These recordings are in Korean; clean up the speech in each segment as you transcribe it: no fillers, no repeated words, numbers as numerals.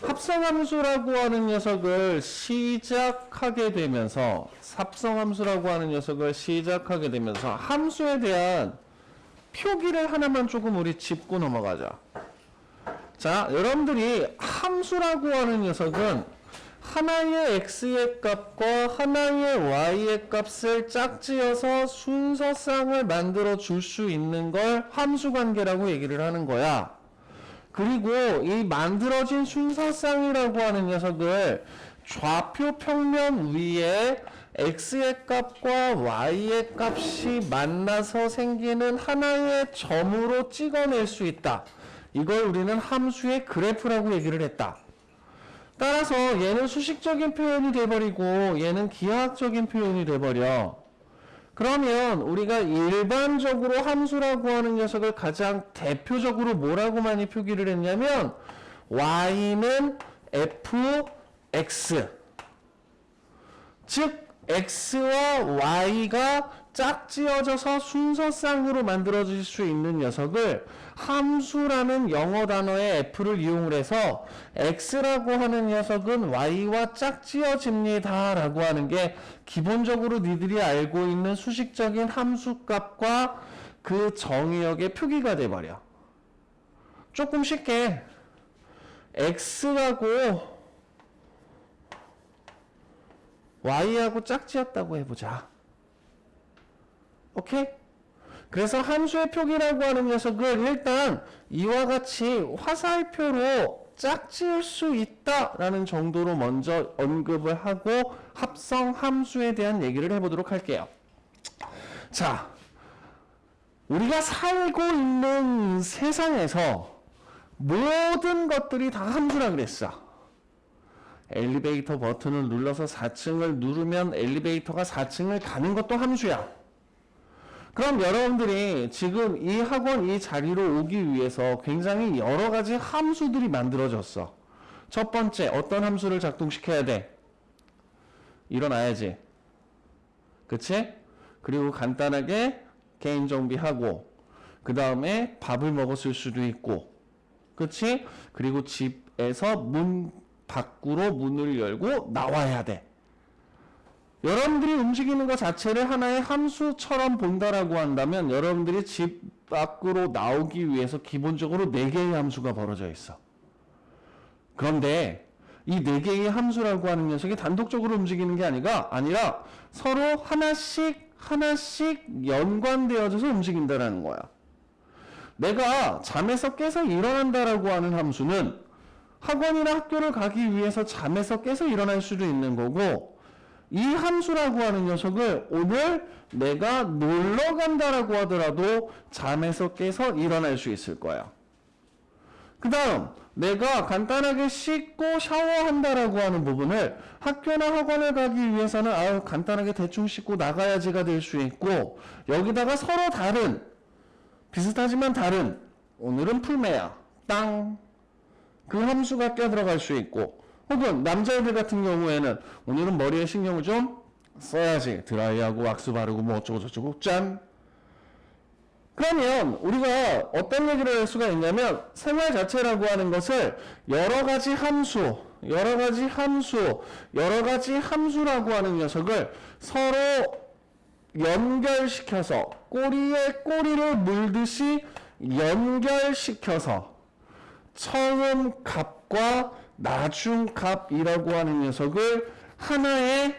합성함수라고 하는 녀석을 시작하게 되면서 함수에 대한 표기를 하나만 조금 우리 짚고 넘어가자. 자, 여러분들이 함수라고 하는 녀석은 하나의 x의 값과 하나의 y의 값을 짝지어서 순서쌍을 만들어 줄 수 있는 걸 함수관계라고 얘기를 하는 거야. 그리고 이 만들어진 순서쌍이라고 하는 녀석을 좌표 평면 위에 x의 값과 y의 값이 만나서 생기는 하나의 점으로 찍어낼 수 있다. 이걸 우리는 함수의 그래프라고 얘기를 했다. 따라서 얘는 수식적인 표현이 돼버리고 얘는 기하학적인 표현이 돼버려. 그러면 우리가 일반적으로 함수라고 하는 녀석을 가장 대표적으로 뭐라고 많이 표기를 했냐면 y는 fx, 즉 x와 y가 짝지어져서 순서쌍으로 만들어질 수 있는 녀석을 함수라는 영어 단어의 f를 이용을 해서 x라고 하는 녀석은 y와 짝지어집니다 라고 하는 게 기본적으로 니들이 알고 있는 수식적인 함수값과 그 정의역의 표기가 돼버려. 조금 쉽게 x하고 y하고 짝지었다고 해보자. 오케이? 그래서 함수의 표기라고 하는 녀석을 일단 이와 같이 화살표로 짝지을 수 있다라는 정도로 먼저 언급을 하고 합성 함수에 대한 얘기를 해보도록 할게요. 자, 우리가 살고 있는 세상에서 모든 것들이 다 함수라 그랬어. 엘리베이터 버튼을 눌러서 4층을 누르면 엘리베이터가 4층을 가는 것도 함수야. 그럼 여러분들이 지금 이 학원 이 자리로 오기 위해서 굉장히 여러 가지 함수들이 만들어졌어. 첫 번째, 어떤 함수를 작동시켜야 돼? 일어나야지. 그치? 그리고 간단하게 개인 정비하고, 그 다음에 밥을 먹었을 수도 있고, 그치? 그리고 집에서 문 밖으로 문을 열고 나와야 돼. 여러분들이 움직이는 것 자체를 하나의 함수처럼 본다라고 한다면 여러분들이 집 밖으로 나오기 위해서 기본적으로 4개의 함수가 벌어져 있어. 그런데 이 4개의 함수라고 하는 녀석이 단독적으로 움직이는 게 아니라 서로 하나씩 연관되어져서 움직인다라는 거야. 내가 잠에서 깨서 일어난다라고 하는 함수는 학원이나 학교를 가기 위해서 잠에서 깨서 일어날 수도 있는 거고, 이 함수라고 하는 녀석을 오늘 내가 놀러 간다라고 하더라도 잠에서 깨서 일어날 수 있을 거야. 그 다음 내가 간단하게 씻고 샤워한다라고 하는 부분을 학교나 학원을 가기 위해서는 간단하게 대충 씻고 나가야지가 될 수 있고, 여기다가 서로 다른, 비슷하지만 다른, 오늘은 풀매야 땅, 그 함수가 껴들어갈 수 있고, 혹은 남자애들 같은 경우에는 오늘은 머리에 신경을 좀 써야지, 드라이하고 왁스 바르고 뭐 어쩌고 저쩌고 짠. 그러면 우리가 어떤 얘기를 할 수가 있냐면 생활 자체라고 하는 것을 여러 가지 함수라고 하는 녀석을 서로 연결시켜서 꼬리에 꼬리를 물듯이 연결시켜서 처음 값과 나중 값이라고 하는 녀석을 하나의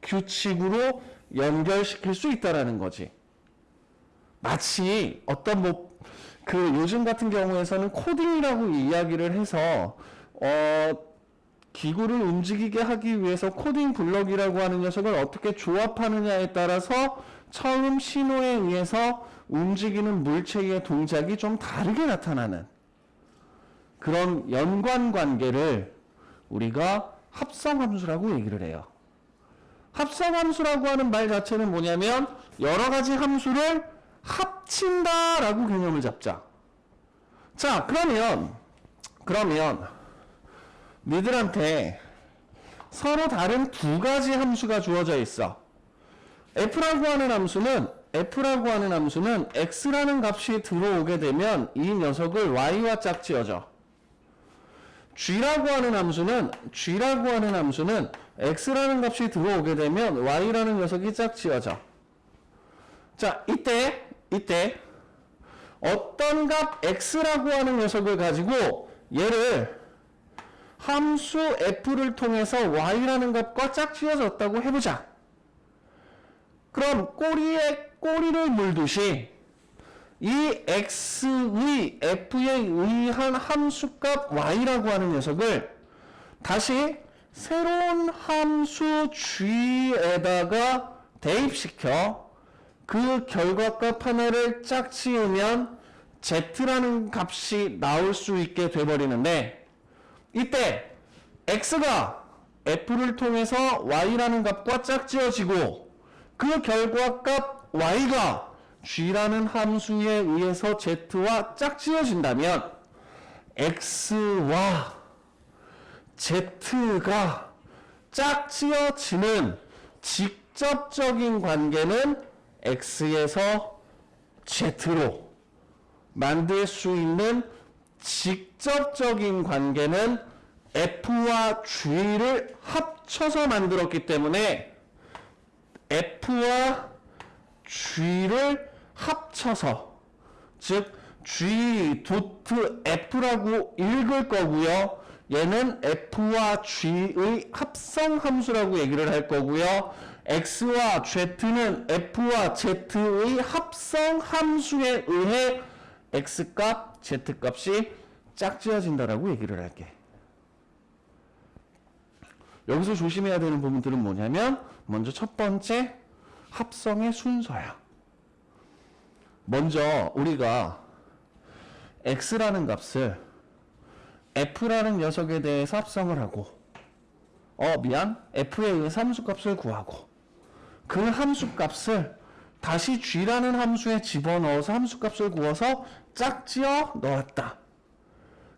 규칙으로 연결시킬 수 있다라는 거지. 마치 어떤 요즘 같은 경우에서는 코딩이라고 이야기를 해서 기구를 움직이게 하기 위해서 코딩 블럭이라고 하는 녀석을 어떻게 조합하느냐에 따라서 처음 신호에 의해서 움직이는 물체의 동작이 좀 다르게 나타나는 그런 연관관계를 우리가 합성함수라고 얘기를 해요. 합성함수라고 하는 말 자체는 뭐냐면 여러 가지 함수를 합친다라고 개념을 잡자. 자, 그러면 니들한테 서로 다른 두 가지 함수가 주어져 있어. f라고 하는 함수는 x라는 값이 들어오게 되면 이 녀석을 y와 짝지어져. g라고 하는 함수는 x라는 값이 들어오게 되면 y라는 녀석이 짝지어져. 자, 이때 어떤 값 x라고 하는 녀석을 가지고 얘를 함수 f를 통해서 y라는 값과 짝지어졌다고 해보자. 그럼 꼬리에 꼬리를 물듯이 이 x의 f에 의한 함수값 y라고 하는 녀석을 다시 새로운 함수 g에다가 대입시켜 그 결과값 하나를 짝지으면 z라는 값이 나올 수 있게 돼버리는데, 이때 x가 f를 통해서 y라는 값과 짝지어지고 그 결과값 y가 g라는 함수에 의해서 z와 짝지어진다면 x와 z가 짝지어지는 직접적인 관계는 x에서 z로 만들 수 있는 직접적인 관계는 f와 g를 합쳐서 만들었기 때문에 f와 g를 합쳐서, 즉 g 도트 f라고 읽을 거고요. 얘는 f와 g의 합성 함수라고 얘기를 할 거고요. x와 z는 f와 z의 합성 함수에 의해 x값, z값이 짝지어진다라고 얘기를 할게. 여기서 조심해야 되는 부분들은 뭐냐면, 먼저 첫 번째 합성의 순서야. 먼저 우리가 x라는 값을 f라는 녀석에 대해서 합성을 하고, f에 의해서 함수값을 구하고, 그 함수값을 다시 g라는 함수에 집어넣어서 함수값을 구해서 짝지어 넣었다.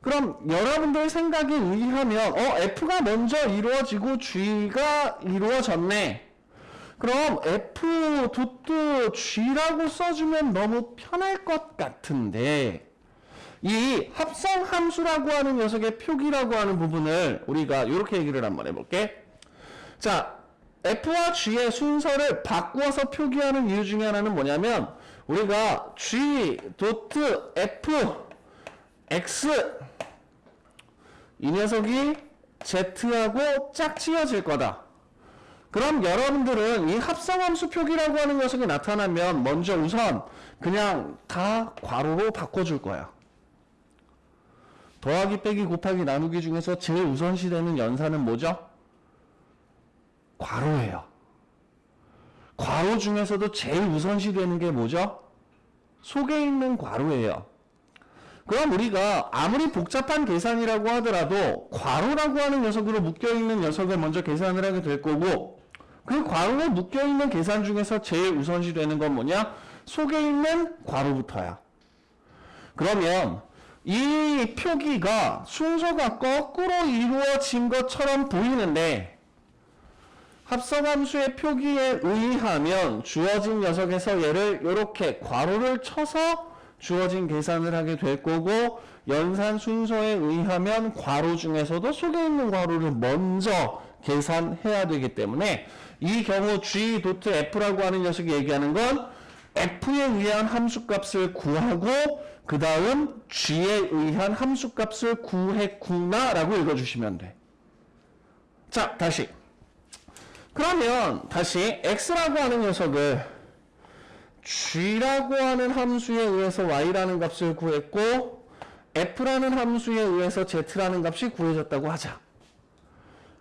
그럼 여러분들 생각에 의하면 f가 먼저 이루어지고 g가 이루어졌네. 그럼 f 도트 g라고 써주면 너무 편할 것 같은데, 이 합성 함수라고 하는 녀석의 표기라고 하는 부분을 우리가 이렇게 얘기를 한번 해볼게. 자, f와 g의 순서를 바꾸어서 표기하는 이유 중에 하나는 뭐냐면, 우리가 g 도트 f x 이 녀석이 z하고 짝지어질 거다. 그럼 여러분들은 이 합성함수 표기라고 하는 녀석이 나타나면 먼저 우선 그냥 다 괄호로 바꿔줄 거야. 더하기 빼기 곱하기 나누기 중에서 제일 우선시 되는 연산은 뭐죠? 괄호예요. 괄호 중에서도 제일 우선시 되는 게 뭐죠? 속에 있는 괄호예요. 그럼 우리가 아무리 복잡한 계산이라고 하더라도 괄호라고 하는 녀석으로 묶여있는 녀석을 먼저 계산을 하게 될 거고, 그 괄호에 묶여있는 계산 중에서 제일 우선시 되는 건 뭐냐? 속에 있는 괄호부터야. 그러면 이 표기가 순서가 거꾸로 이루어진 것처럼 보이는데, 합성함수의 표기에 의하면 주어진 녀석에서 얘를 이렇게 괄호를 쳐서 주어진 계산을 하게 될 거고, 연산 순서에 의하면 괄호 중에서도 속에 있는 괄호를 먼저 계산해야 되기 때문에, 이 경우 g 도트 f라고 하는 녀석이 얘기하는 건 f에 의한 함수값을 구하고 그 다음 g에 의한 함수값을 구했구나 라고 읽어주시면 돼. 자, 다시. 그러면 다시 x라고 하는 녀석을 g라고 하는 함수에 의해서 y라는 값을 구했고, f라는 함수에 의해서 z라는 값이 구해졌다고 하자.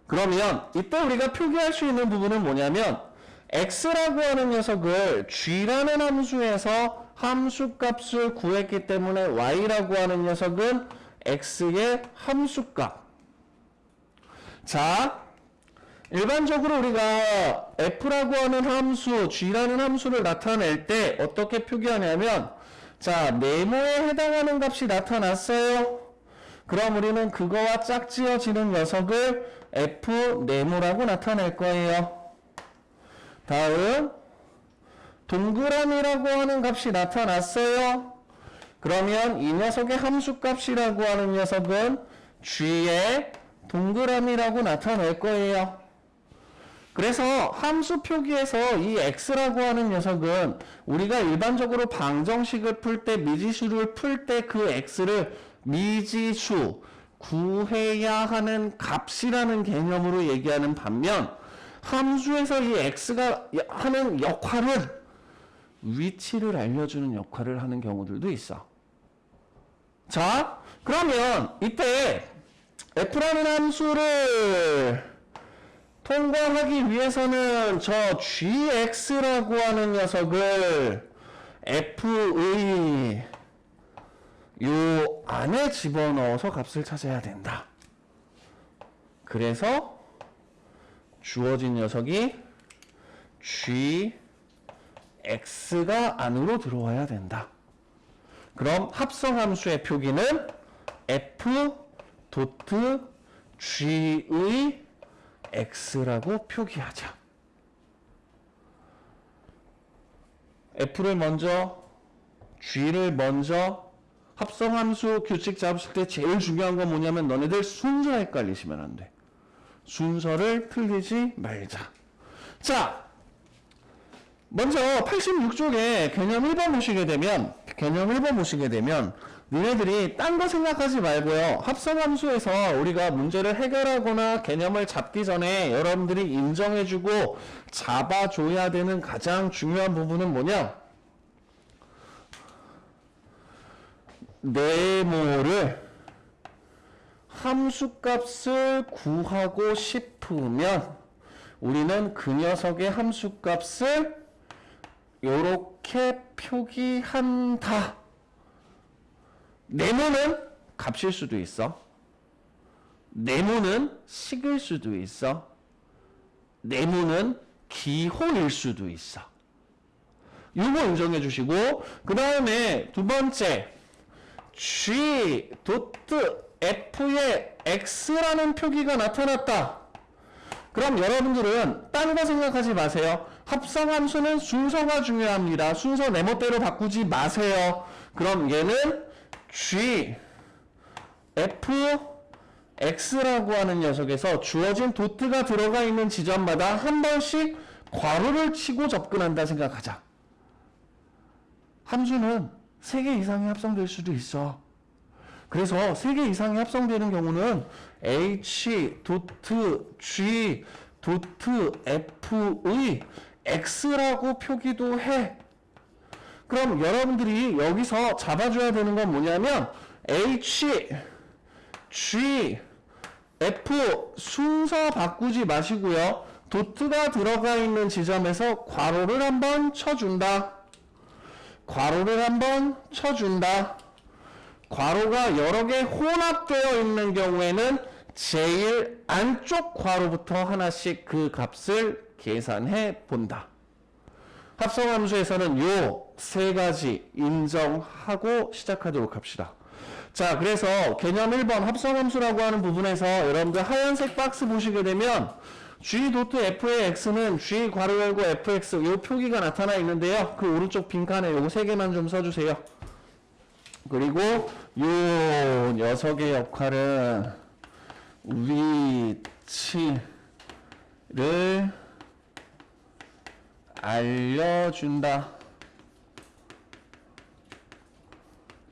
그러면 이때 우리가 표기할 수 있는 부분은 뭐냐면, x라고 하는 녀석을 g라는 함수에서 함수값을 구했기 때문에 y라고 하는 녀석은 x의 함수값. 자, 일반적으로 우리가 f라고 하는 함수, g라는 함수를 나타낼 때 어떻게 표기하냐면, 자, 네모에 해당하는 값이 나타났어요. 그럼 우리는 그거와 짝지어지는 녀석을 f 네모라고 나타낼 거예요. 다음, 동그라미라고 하는 값이 나타났어요. 그러면 이 녀석의 함수값이라고 하는 녀석은 g의 동그라미라고 나타낼 거예요. 그래서 함수 표기에서 이 x라고 하는 녀석은 우리가 일반적으로 방정식을 풀 때, 미지수를 풀 때 그 x를 미지수, 구해야 하는 값이라는 개념으로 얘기하는 반면 함수에서 이 x가 하는 역할은 위치를 알려주는 역할을 하는 경우들도 있어. 자, 그러면 이때 f라는 함수를 통과하기 위해서는 저 gx라고 하는 녀석을 f의 요 안에 집어넣어서 값을 찾아야 된다. 그래서 주어진 녀석이 gx가 안으로 들어와야 된다. 그럼 합성함수의 표기는 f 도트 g의 x라고 표기하자. f를 먼저, g를 먼저, 합성함수 규칙 잡으실 때 제일 중요한 건 뭐냐면 너네들 순서 헷갈리시면 안 돼. 순서를 틀리지 말자. 자, 먼저 86쪽에 개념 1번 보시게 되면 니네들이 딴 거 생각하지 말고요. 합성함수에서 우리가 문제를 해결하거나 개념을 잡기 전에 여러분들이 인정해주고 잡아줘야 되는 가장 중요한 부분은 뭐냐? 네모를 함수값을 구하고 싶으면 우리는 그 녀석의 함수값을 요렇게 표기한다. 네모는 값일 수도 있어. 네모는 식일 수도 있어. 네모는 기호일 수도 있어. 이거 인정해 주시고, 그 다음에 두 번째 g 도트 f의 x라는 표기가 나타났다. 그럼 여러분들은 딴 거 생각하지 마세요. 합성함수는 순서가 중요합니다. 순서 네모대로 바꾸지 마세요. 그럼 얘는 g f x라고 하는 녀석에서 주어진 도트가 들어가 있는 지점마다 한 번씩 괄호를 치고 접근한다 생각하자. 함수는 3개 이상이 합성될 수도 있어. 그래서 3개 이상이 합성되는 경우는 h 도트 g 도트 f의 x라고 표기도 해. 그럼 여러분들이 여기서 잡아줘야 되는 건 뭐냐면 h g f 순서 바꾸지 마시고요. 도트가 들어가 있는 지점에서 괄호를 한번 쳐준다. 괄호를 한번 쳐준다. 괄호가 여러 개 혼합되어 있는 경우에는 제일 안쪽 괄호부터 하나씩 그 값을 계산해 본다. 합성함수에서는 요 세 가지 인정하고 시작하도록 합시다. 자, 그래서 개념 1번 합성함수라고 하는 부분에서 여러분들 하얀색 박스 보시게 되면 g 도트 f의 x는 g 괄호 열고 fx 요 표기가 나타나 있는데요. 그 오른쪽 빈칸에 요거 3개만 좀 써주세요. 그리고 요 녀석의 역할은 위치를 알려준다.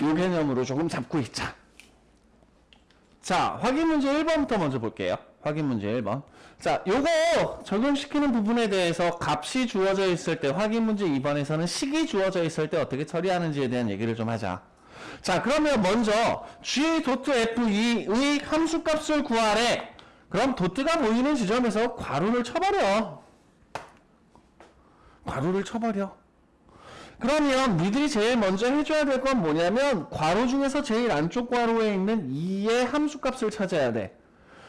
이 개념으로 조금 잡고 있자. 자, 확인 문제 1번부터 먼저 볼게요. 확인 문제 1번. 자, 요거 적용시키는 부분에 대해서 값이 주어져 있을 때, 확인 문제 2번에서는 식이 주어져 있을 때 어떻게 처리하는지에 대한 얘기를 좀 하자. 자, 그러면 먼저 g 도트 f2의 함수값을 구하래. 그럼 도트가 보이는 지점에서 괄호를 쳐버려. 괄호를 쳐버려. 그러면 니들이 제일 먼저 해줘야 될 건 뭐냐면 괄호 중에서 제일 안쪽 괄호에 있는 2의 함수값을 찾아야 돼.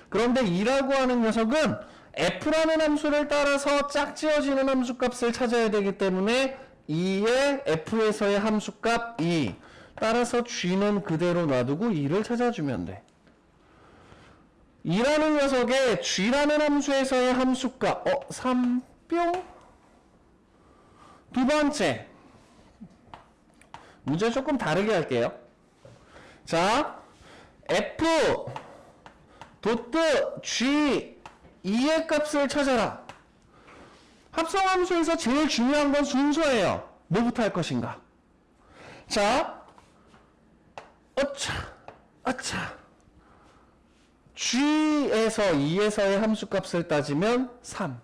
그런데 2라고 하는 녀석은 f라는 함수를 따라서 짝지어지는 함수값을 찾아야 되기 때문에 2의 f에서의 함수값 2 따라서 g는 그대로 놔두고 2를 찾아주면 돼. 2라는 녀석의 g라는 함수에서의 함수값 3뿅. 두 번째 문제 조금 다르게 할게요. 자, f 도트 G 2의 값을 찾아라. 합성함수에서 제일 중요한 건 순서예요. 뭐부터 할 것인가? 자, 아차. G에서 2에서의 함수값을 따지면 3.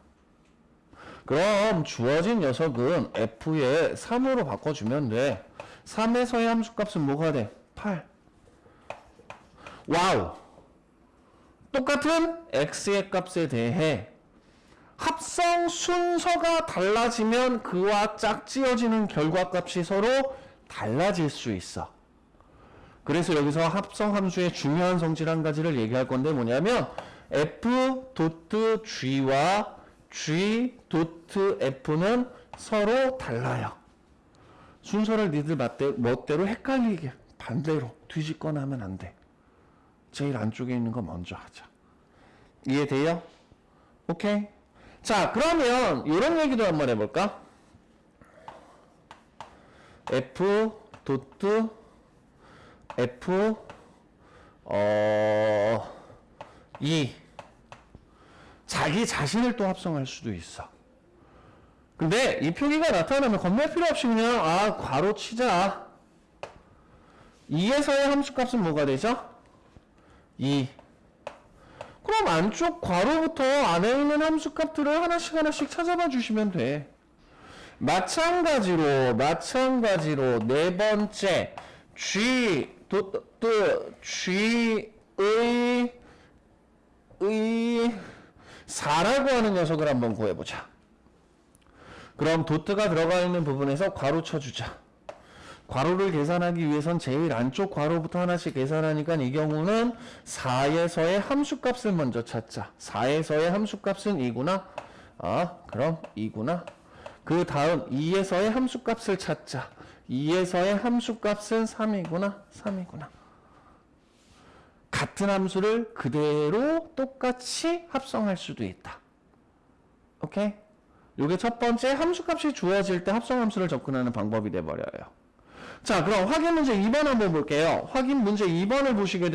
그럼 주어진 녀석은 F에 3으로 바꿔주면 돼. 3에서의 함수값은 뭐가 돼? 8. 와우. 똑같은 X의 값에 대해 합성 순서가 달라지면 그와 짝지어지는 결과값이 서로 달라질 수 있어. 그래서 여기서 합성 함수의 중요한 성질 한 가지를 얘기할 건데 뭐냐면 F 도트 G와 G 도트 F는 서로 달라요. 순서를 니들 멋대로 헷갈리게 반대로 뒤집거나 하면 안 돼. 제일 안쪽에 있는 거 먼저 하자. 이해돼요? 오케이. 자, 그러면 이런 얘기도 한번 해볼까? F 도트 F 2 자기 자신을 또 합성할 수도 있어. 근데 이 표기가 나타나면 겁낼 필요 없이 그냥 괄호 치자. 2에서의 함수값은 뭐가 되죠? 2. 그럼 안쪽 괄호부터 안에 있는 함수값들을 하나씩 찾아봐 주시면 돼. 마찬가지로 네 번째 G 도트 G의 4라고 하는 녀석을 한번 구해보자. 그럼 도트가 들어가 있는 부분에서 괄호 쳐주자. 괄호를 계산하기 위해선 제일 안쪽 괄호부터 하나씩 계산하니까 이 경우는 4에서의 함수값을 먼저 찾자. 4에서의 함수값은 2구나. 그럼 2구나. 그 다음 2에서의 함수값을 찾자. 2에서의 함수값은 3이구나. 3이구나. 같은 함수를 그대로 똑같이 합성할 수도 있다. 오케이? 요게 첫 번째 함수값이 주어질 때 합성함수를 접근하는 방법이 돼버려요. 자, 그럼 확인 문제 2번 한번 볼게요. 확인 문제 2번을 보시게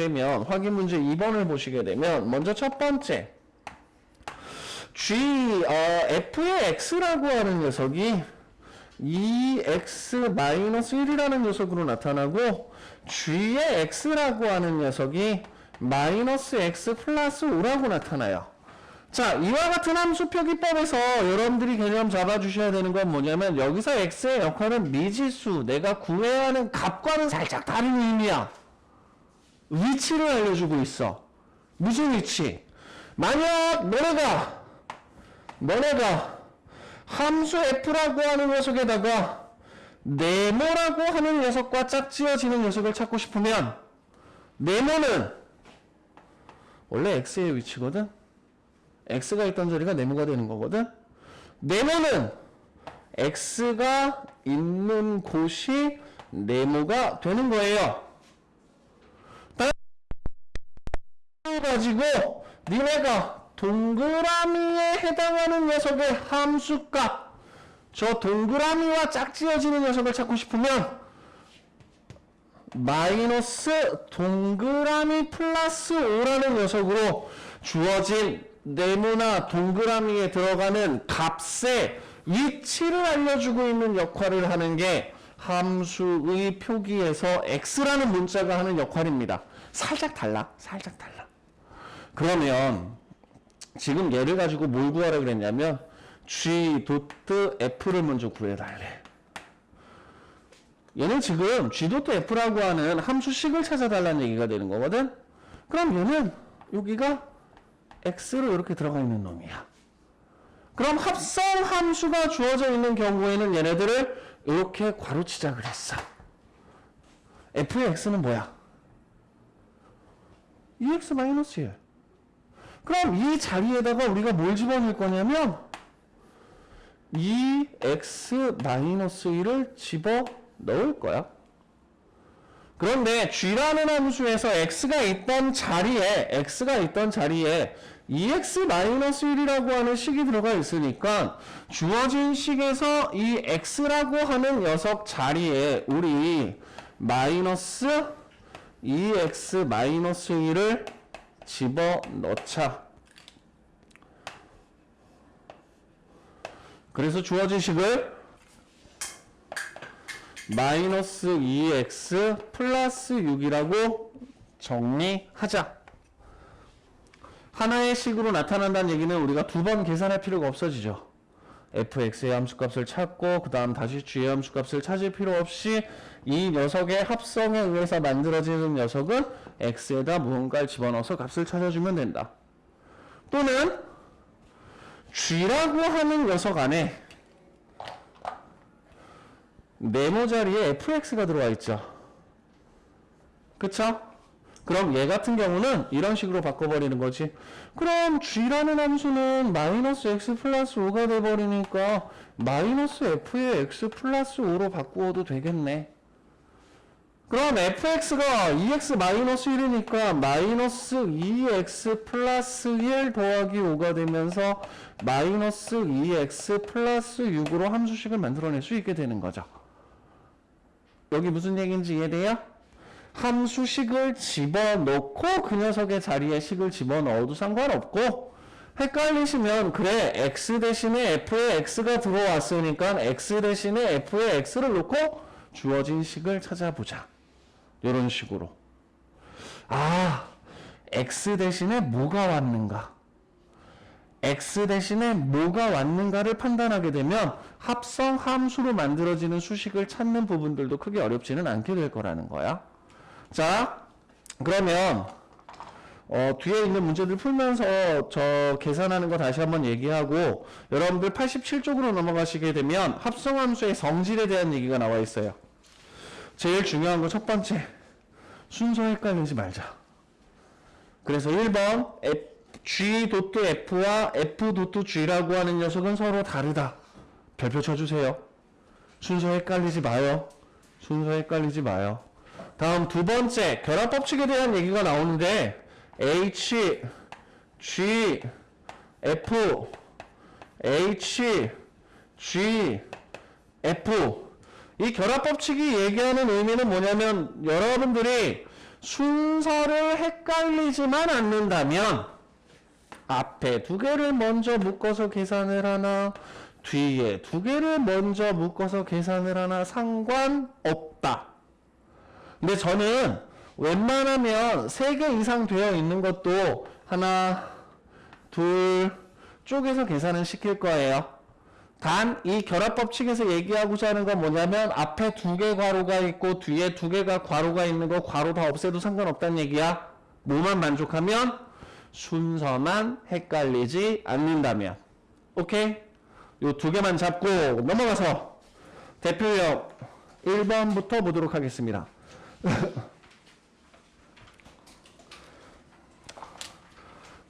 되면 먼저 첫 번째 F의 X라고 하는 녀석이 2X-1이라는 녀석으로 나타나고 G의 X라고 하는 녀석이 -X 플러스 5라고 나타나요. 자, 이와 같은 함수 표기법에서 여러분들이 개념 잡아주셔야 되는 건 뭐냐면 여기서 X의 역할은 미지수, 내가 구해야 하는 값과는 살짝 다른 의미야. 위치를 알려주고 있어. 무슨 위치? 만약 너네가 함수 F라고 하는 녀석에다가 네모라고 하는 녀석과 짝지어지는 녀석을 찾고 싶으면 네모는 원래 X의 위치거든? X가 있던 자리가 네모가 되는 거거든? 네모는 X가 있는 곳이 네모가 되는 거예요. 가지고 니네가 동그라미에 해당하는 녀석의 함수값, 저 동그라미와 짝지어지는 녀석을 찾고 싶으면 마이너스 동그라미 플러스 5라는 녀석으로 주어진 네모나 동그라미에 들어가는 값의 위치를 알려주고 있는 역할을 하는 게 함수의 표기에서 X라는 문자가 하는 역할입니다. 살짝 달라. 그러면 지금 얘를 가지고 뭘 구하라 그랬냐면 G 도트 F를 먼저 구해달래. 얘는 지금 G 도트 F라고 하는 함수식을 찾아달라는 얘기가 되는 거거든. 그럼 얘는 여기가 X로 이렇게 들어가 있는 놈이야. 그럼 합성 함수가 주어져 있는 경우에는 얘네들을 이렇게 괄호치자 그랬어. F의 X는 뭐야? 2X-1. 그럼 이 자리에다가 우리가 뭘 집어넣을 거냐면 2X-1을 집어넣을 거야. 그런데 G라는 함수에서 X가 있던 자리에 2X-1이라고 하는 식이 들어가 있으니까 주어진 식에서 이 X라고 하는 녀석 자리에 우리 마이너스 2X-1을 집어넣자. 그래서 주어진 식을 마이너스 2x 플러스 6이라고 정리하자. 하나의 식으로 나타난다는 얘기는 우리가 두 번 계산할 필요가 없어지죠. fx의 함수값을 찾고 그 다음 다시 g의 함수값을 찾을 필요 없이 이 녀석의 합성에 의해서 만들어지는 녀석은 x에다 무언가를 집어넣어서 값을 찾아주면 된다. 또는 g라고 하는 녀석 안에 네모 자리에 fx가 들어와 있죠. 그쵸? 그럼 얘 같은 경우는 이런 식으로 바꿔버리는 거지. 그럼 g라는 함수는 마이너스 x 플러스 5가 돼버리니까 마이너스 f의 x 플러스 5로 바꾸어도 되겠네. 그럼 fx가 2x 마이너스 1이니까 마이너스 2x 플러스 1 더하기 5가 되면서 마이너스 2x 플러스 6으로 함수식을 만들어낼 수 있게 되는 거죠. 여기 무슨 얘기인지 이해돼요? 함수식을 집어넣고 그 녀석의 자리에 식을 집어넣어도 상관없고, 헷갈리시면 그래 x 대신에 f의 x가 들어왔으니까 x 대신에 f의 x를 놓고 주어진 식을 찾아보자. 이런 식으로. 아, x 대신에 뭐가 왔는가? x 대신에 뭐가 왔는가를 판단하게 되면 합성 함수로 만들어지는 수식을 찾는 부분들도 크게 어렵지는 않게 될 거라는 거야. 자, 그러면 뒤에 있는 문제들 풀면서 저 계산하는 거 다시 한번 얘기하고, 여러분들 87쪽으로 넘어가시게 되면 합성함수의 성질에 대한 얘기가 나와 있어요. 제일 중요한 거 첫 번째, 순서 헷갈리지 말자. 그래서 1번 g.f와 f.g라고 하는 녀석은 서로 다르다. 별표 쳐주세요. 순서 헷갈리지 마요. 순서 헷갈리지 마요. 다음 두 번째, 결합법칙에 대한 얘기가 나오는데 h, g, f, h, g, f. 이 결합법칙이 얘기하는 의미는 뭐냐면, 여러분들이 순서를 헷갈리지만 않는다면 앞에 두 개를 먼저 묶어서 계산을 하나, 뒤에 두 개를 먼저 묶어서 계산을 하나 상관없다. 근데 저는 웬만하면 3개 이상 되어 있는 것도 하나, 둘 쪽에서 계산을 시킬 거예요. 단 이 결합법칙에서 얘기하고자 하는 건 뭐냐면, 앞에 2개 괄호가 있고 뒤에 2개가 괄호가 있는 거 괄호 다 없애도 상관없다는 얘기야. 뭐만 만족하면? 순서만 헷갈리지 않는다면. 오케이? 요 2개만 잡고 넘어가서 대표역 1번부터 보도록 하겠습니다.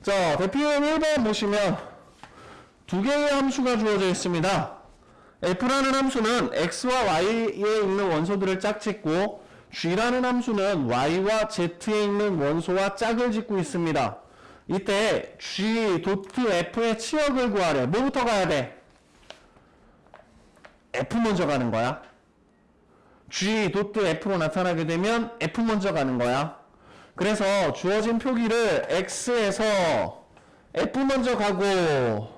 자, 대표역 1번 보시면 2개의 함수가 주어져 있습니다. f라는 함수는 x와 y에 있는 원소들을 짝짓고, g라는 함수는 y와 z에 있는 원소와 짝을 짓고 있습니다. 이때 g.f의 치역을 구하래. 뭐부터 가야 돼? f 먼저 가는 거야. g.f로 나타나게 되면 f 먼저 가는 거야. 그래서 주어진 표기를 x에서 f 먼저 가고,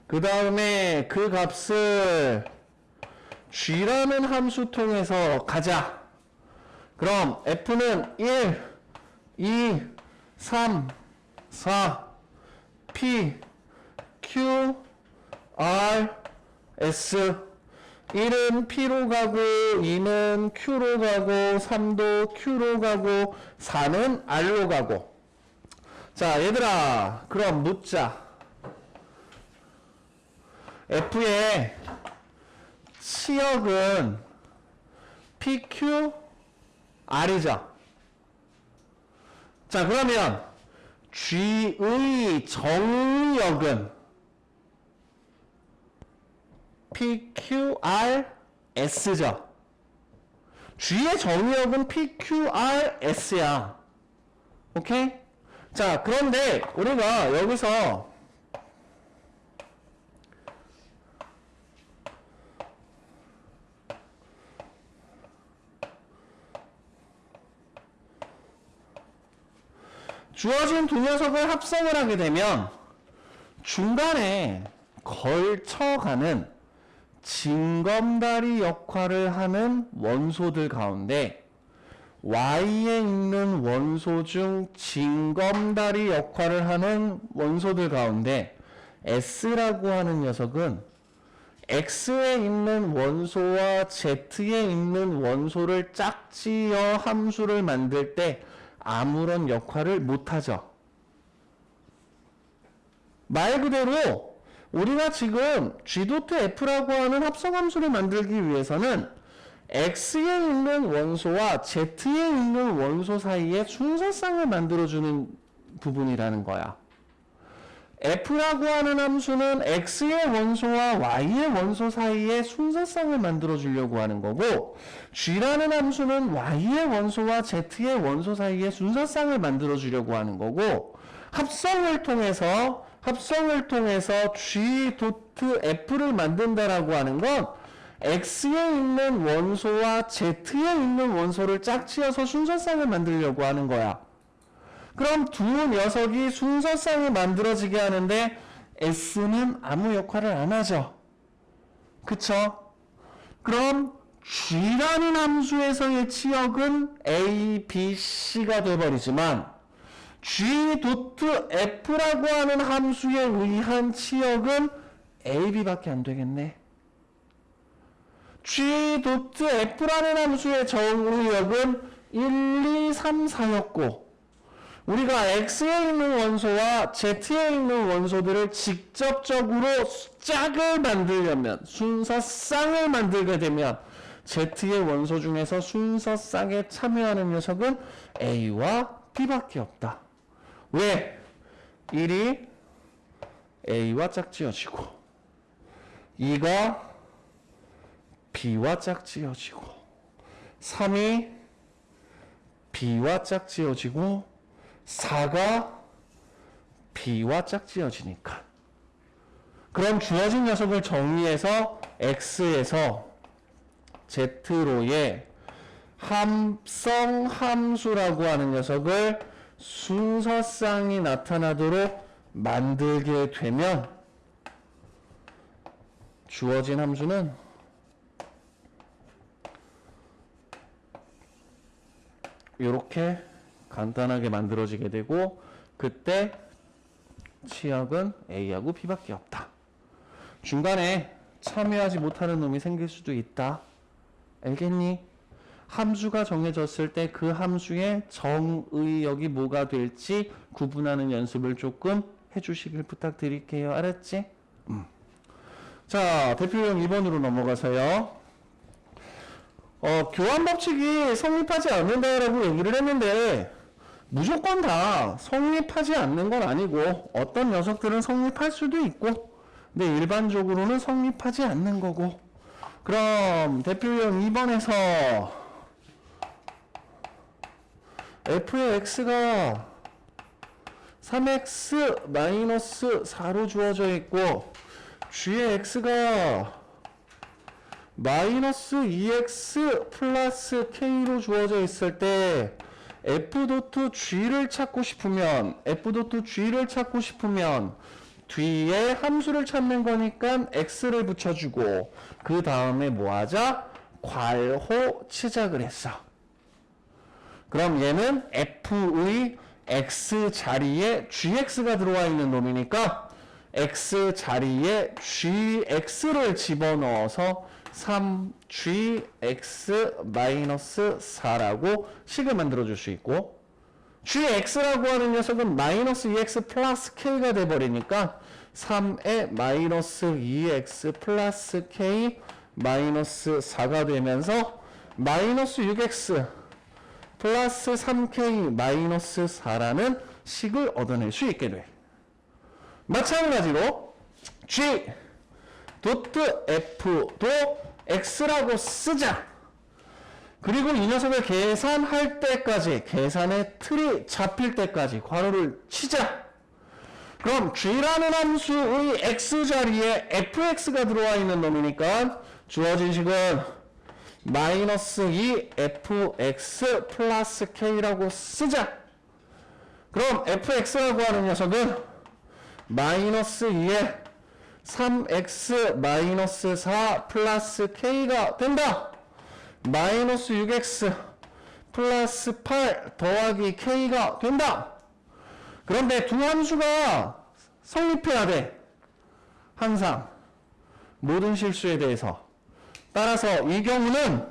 그 다음에 그 값을 g라는 함수 통해서 가자. 그럼 f는 1, 2, 3, 4, p, q, r, s. 1은 p로 가고, 2는 q로 가고, 3도 q로 가고, 4는 r로 가고. 자, 얘들아, 그럼 묻자. f의 치역은 pq, r이죠. 자, 그러면 g의 정역은 PQRS죠. G의 정의역은 PQRS야. 오케이? 자, 그런데 우리가 여기서 주어진 두 녀석을 합성을 하게 되면 중간에 걸쳐가는 징검다리 역할을 하는 원소들 가운데 Y에 있는 원소 중 징검다리 역할을 하는 원소들 가운데 S라고 하는 녀석은 X에 있는 원소와 Z에 있는 원소를 짝지어 함수를 만들 때 아무런 역할을 못하죠. 말 그대로 우리가 지금 G.F라고 하는 합성함수를 만들기 위해서는 X에 있는 원소와 Z에 있는 원소 사이에 순서쌍을 만들어주는 부분이라는 거야. F라고 하는 함수는 X의 원소와 Y의 원소 사이에 순서쌍을 만들어주려고 하는 거고, G라는 함수는 Y의 원소와 Z의 원소 사이에 순서쌍을 만들어주려고 하는 거고, 합성을 통해서 G.F를 만든다라고 하는 건 X에 있는 원소와 Z에 있는 원소를 짝지어서 순서쌍을 만들려고 하는 거야. 그럼 두 녀석이 순서쌍이 만들어지게 하는데 S는 아무 역할을 안 하죠. 그쵸? 그럼 G라는 함수에서의 치역은 A, B, C가 돼버리지만 G.F라고 하는 함수에 의한 치역은 A, B밖에 안 되겠네. G.F라는 함수의 정의역은 1, 2, 3, 4였고 우리가 X에 있는 원소와 Z에 있는 원소들을 직접적으로 짝을 만들려면 순서쌍을 만들게 되면 Z의 원소 중에서 순서쌍에 참여하는 녀석은 A와 B밖에 없다. 왜? 1이 A와 짝지어지고 2가 B와 짝지어지고 3이 B와 짝지어지고 4가 B와 짝지어지니까. 그럼 주어진 녀석을 정의해서 X에서 Z로의 합성 함수라고 하는 녀석을 순서쌍이 나타나도록 만들게 되면 주어진 함수는 이렇게 간단하게 만들어지게 되고 그때 치역은 A하고 B밖에 없다. 중간에 참여하지 못하는 놈이 생길 수도 있다. 알겠니? 함수가 정해졌을 때 그 함수의 정의역이 뭐가 될지 구분하는 연습을 조금 해주시길 부탁드릴게요. 알았지? 자, 대표형 2번으로 넘어가서요. 교환 법칙이 성립하지 않는다라고 얘기를 했는데 무조건 다 성립하지 않는 건 아니고 어떤 녀석들은 성립할 수도 있고 근데 일반적으로는 성립하지 않는 거고. 그럼 대표형 2번에서 f의 x가 3x-4로 주어져 있고 g의 x가 -2x 플러스 k로 주어져 있을 때 f.g를 찾고 싶으면 뒤에 함수를 찾는 거니까 x를 붙여주고 그 다음에 뭐 하자? 괄호 치작을 했어. 그럼 얘는 f의 x 자리에 gx가 들어와 있는 놈이니까 x 자리에 gx를 집어넣어서 3gx-4라고 식을 만들어줄 수 있고 gx라고 하는 녀석은 -2x 플러스 k가 돼버리니까 3에 -2x 플러스 k -4가 되면서 -6x 플러스 3k -4라는 식을 얻어낼 수 있게 돼. 마찬가지로 G.F도 x라고 쓰자. 그리고 이 녀석을 계산할 때까지, 계산의 틀이 잡힐 때까지 괄호를 치자. 그럼 G라는 함수의 x 자리에 fx가 들어와 있는 놈이니까 주어진 식은 -2fx 플러스 k라고 쓰자. 그럼 fx라고 하는 녀석은 마이너스 2에 3x 마이너스 4 플러스 k가 된다. 마이너스 6x 플러스 8 더하기 k가 된다. 그런데 두 함수가 성립해야 돼. 항상 모든 실수에 대해서. 따라서 이 경우는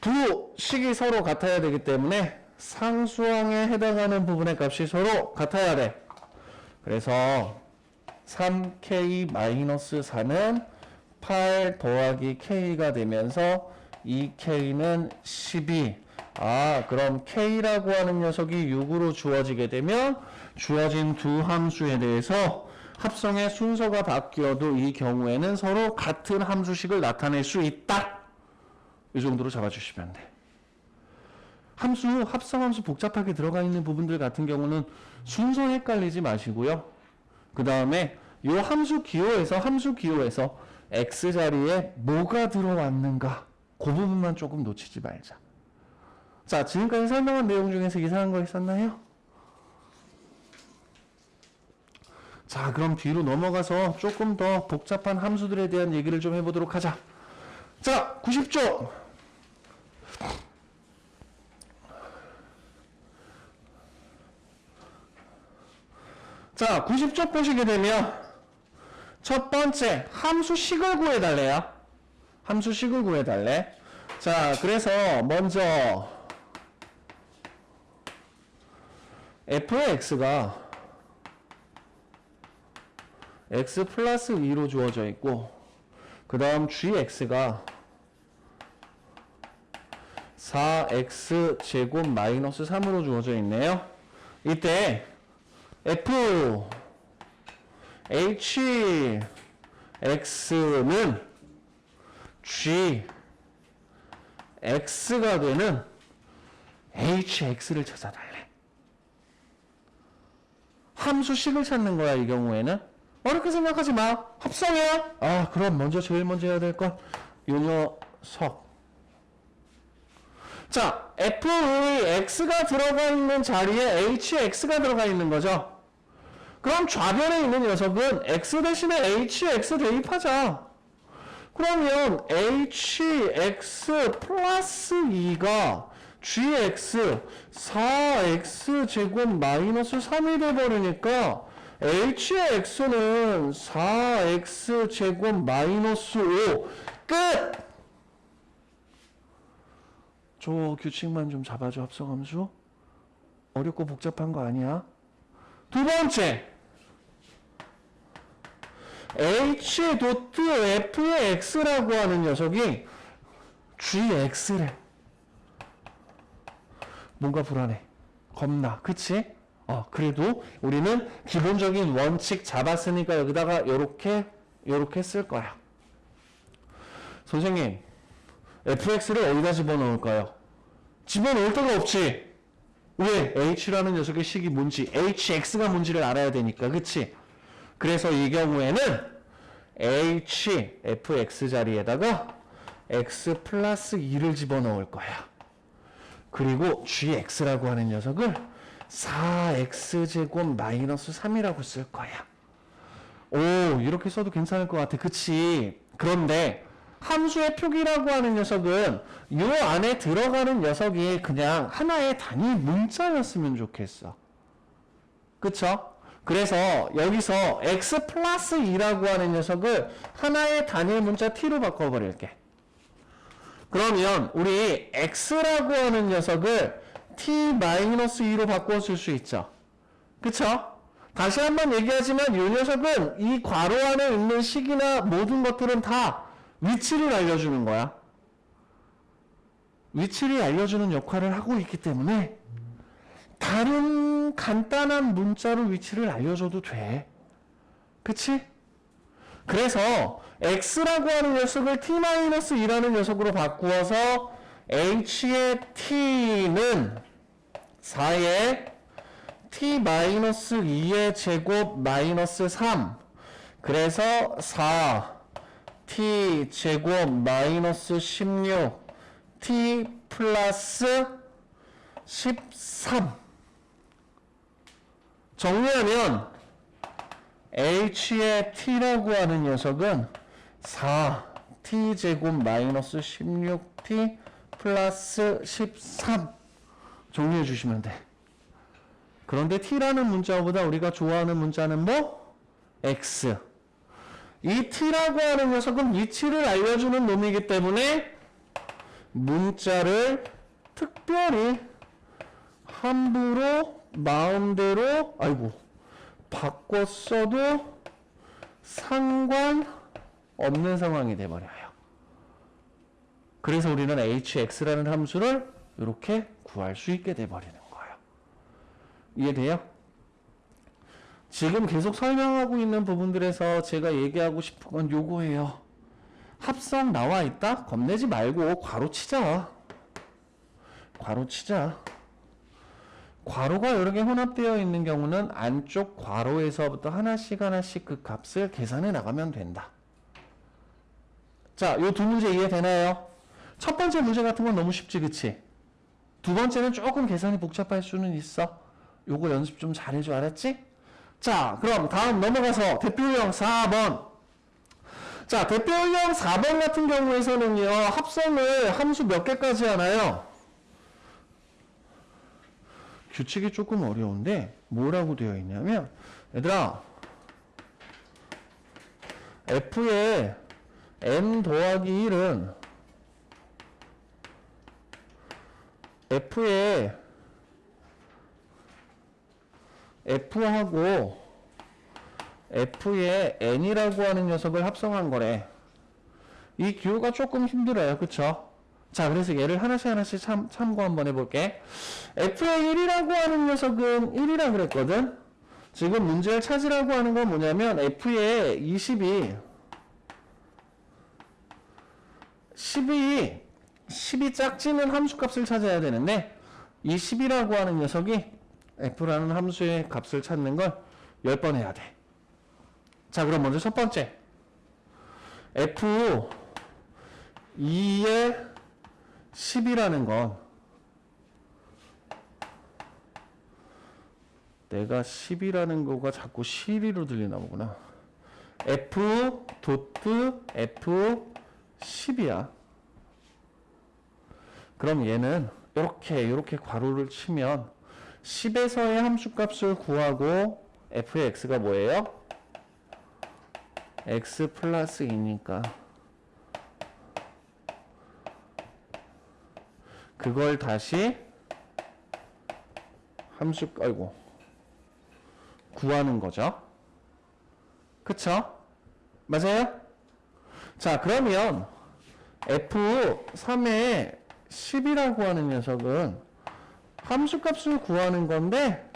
두 식이 서로 같아야 되기 때문에 상수항에 해당하는 부분의 값이 서로 같아야 돼. 그래서 3k-4는 8 더하기 k가 되면서 2k는 12. 그럼 k라고 하는 녀석이 6으로 주어지게 되면 주어진 두 함수에 대해서 합성의 순서가 바뀌어도 이 경우에는 서로 같은 함수식을 나타낼 수 있다. 이 정도로 잡아주시면 돼. 합성함수 복잡하게 들어가 있는 부분들 같은 경우는 순서 헷갈리지 마시고요. 그 다음에 이 함수 기호에서 x 자리에 뭐가 들어왔는가 그 부분만 조금 놓치지 말자. 자, 지금까지 설명한 내용 중에서 이상한 거 있었나요? 자, 그럼 뒤로 넘어가서 조금 더 복잡한 함수들에 대한 얘기를 좀 해보도록 하자. 자, 90조. 자, 90조 보시게 되면 첫 번째 함수식을 구해달래요. 함수식을 구해달래. 자, 그래서 먼저 f의 x가 x 플러스 2로 주어져 있고 그 다음 gx가 4x 제곱 마이너스 3으로 주어져 있네요. 이때 f hx는 gx가 되는 hx를 찾아달래. 함수식을 찾는 거야. 이 경우에는 어렵게 생각하지 마. 합성이야. 그럼 제일 먼저 해야 될 건 요 녀석. 자, f의 x가 들어가 있는 자리에 hx가 들어가 있는 거죠. 그럼 좌변에 있는 녀석은 x 대신에 hx 대입하자. 그러면 hx 플러스 2가 gx 4x 제곱 마이너스 3이 돼버리니까 h의 x는 4x 제곱 마이너스 5 끝! 저 규칙만 좀 잡아줘. 합성함수 어렵고 복잡한 거 아니야. 두 번째 h 도트 f의 x라고 하는 녀석이 gx래. 뭔가 불안해. 겁나. 그치? 그래도 우리는 기본적인 원칙 잡았으니까 여기다가 요렇게 쓸 거야. 선생님, fx를 어디다 집어넣을까요? 집어넣을 데가 없지. 왜? h라는 녀석의 식이 뭔지, hx가 뭔지를 알아야 되니까. 그치? 그래서 이 경우에는 fx 자리에다가 x 플러스 2를 집어넣을 거야. 그리고 gx라고 하는 녀석을 4x 제곱 마이너스 3이라고 쓸 거야. 이렇게 써도 괜찮을 것 같아. 그치? 그런데 함수의 표기라고 하는 녀석은 요 안에 들어가는 녀석이 그냥 하나의 단위 문자였으면 좋겠어. 그쵸? 그래서 여기서 x 플러스 2라고 하는 녀석을 하나의 단위 문자 t로 바꿔버릴게. 그러면 우리 x라고 하는 녀석을 t-2로 바꿔 쓸 수 있죠. 그쵸? 다시 한번 얘기하지만 이 녀석은 이 괄호 안에 있는 식이나 모든 것들은 다 위치를 알려주는 거야. 위치를 알려주는 역할을 하고 있기 때문에 다른 간단한 문자로 위치를 알려줘도 돼. 그치? 그래서 x라고 하는 녀석을 t-2라는 녀석으로 바꾸어서 h의 t는 4의 t-2의 제곱 마이너스 3. 그래서 4 t 제곱 마이너스 16 t 플러스 13 정리하면 h의 t라고 하는 녀석은 4t제곱 마이너스 16t 플러스 13 정리해 주시면 돼. 그런데 t라는 문자보다 우리가 좋아하는 문자는 뭐? x. 이 t라고 하는 녀석은 위치를 알려주는 놈이기 때문에 문자를 특별히 함부로 마음대로 바꿔 써도 상관없는 상황이 돼버려요. 그래서 우리는 hx라는 함수를 이렇게 구할 수 있게 돼버리는 거예요. 이해돼요? 지금 계속 설명하고 있는 부분들에서 제가 얘기하고 싶은 건 요거예요. 합성 나와 있다? 겁내지 말고 괄호 치자. 괄호 치자. 괄호가 여러 개 혼합되어 있는 경우는 안쪽 괄호에서부터 하나씩 그 값을 계산해 나가면 된다. 자, 요 두 문제 이해되나요? 첫 번째 문제 같은 건 너무 쉽지, 그치? 두 번째는 조금 계산이 복잡할 수는 있어. 요거 연습 좀 잘해줘, 알았지? 자, 그럼 다음 넘어가서 대표형 4번. 자, 대표형 4번 같은 경우에서는요, 합성을 함수 몇 개까지 하나요? 규칙이 조금 어려운데 뭐라고 되어 있냐면, 얘들아, f의 m 더하기 1은 f의 f하고 f의 n이라고 하는 녀석을 합성한 거래. 이 기호가 조금 힘들어요. 그쵸? 자, 그래서 얘를 하나씩 참고 한번 해볼게. f의 1이라고 하는 녀석은 1이라 그랬거든? 지금 문제를 찾으라고 하는 건 뭐냐면 f의 10이 짝지는 함수값을 찾아야 되는데 이 10이라고 하는 녀석이 f라는 함수의 값을 찾는 걸 10번 해야 돼. 자, 그럼 먼저 첫 번째 f2의 10이라는 건 내가 10이라는 거가 자꾸 실이로 들리나 보구나. f.f10이야. 그럼 얘는 이렇게 괄호를 치면 10에서의 함수값을 구하고 f의 x가 뭐예요? x 플러스 2니까 그걸 다시 구하는 거죠. 그쵸? 맞아요? 자, 그러면 f3의 10이라고 하는 녀석은 함수값을 구하는 건데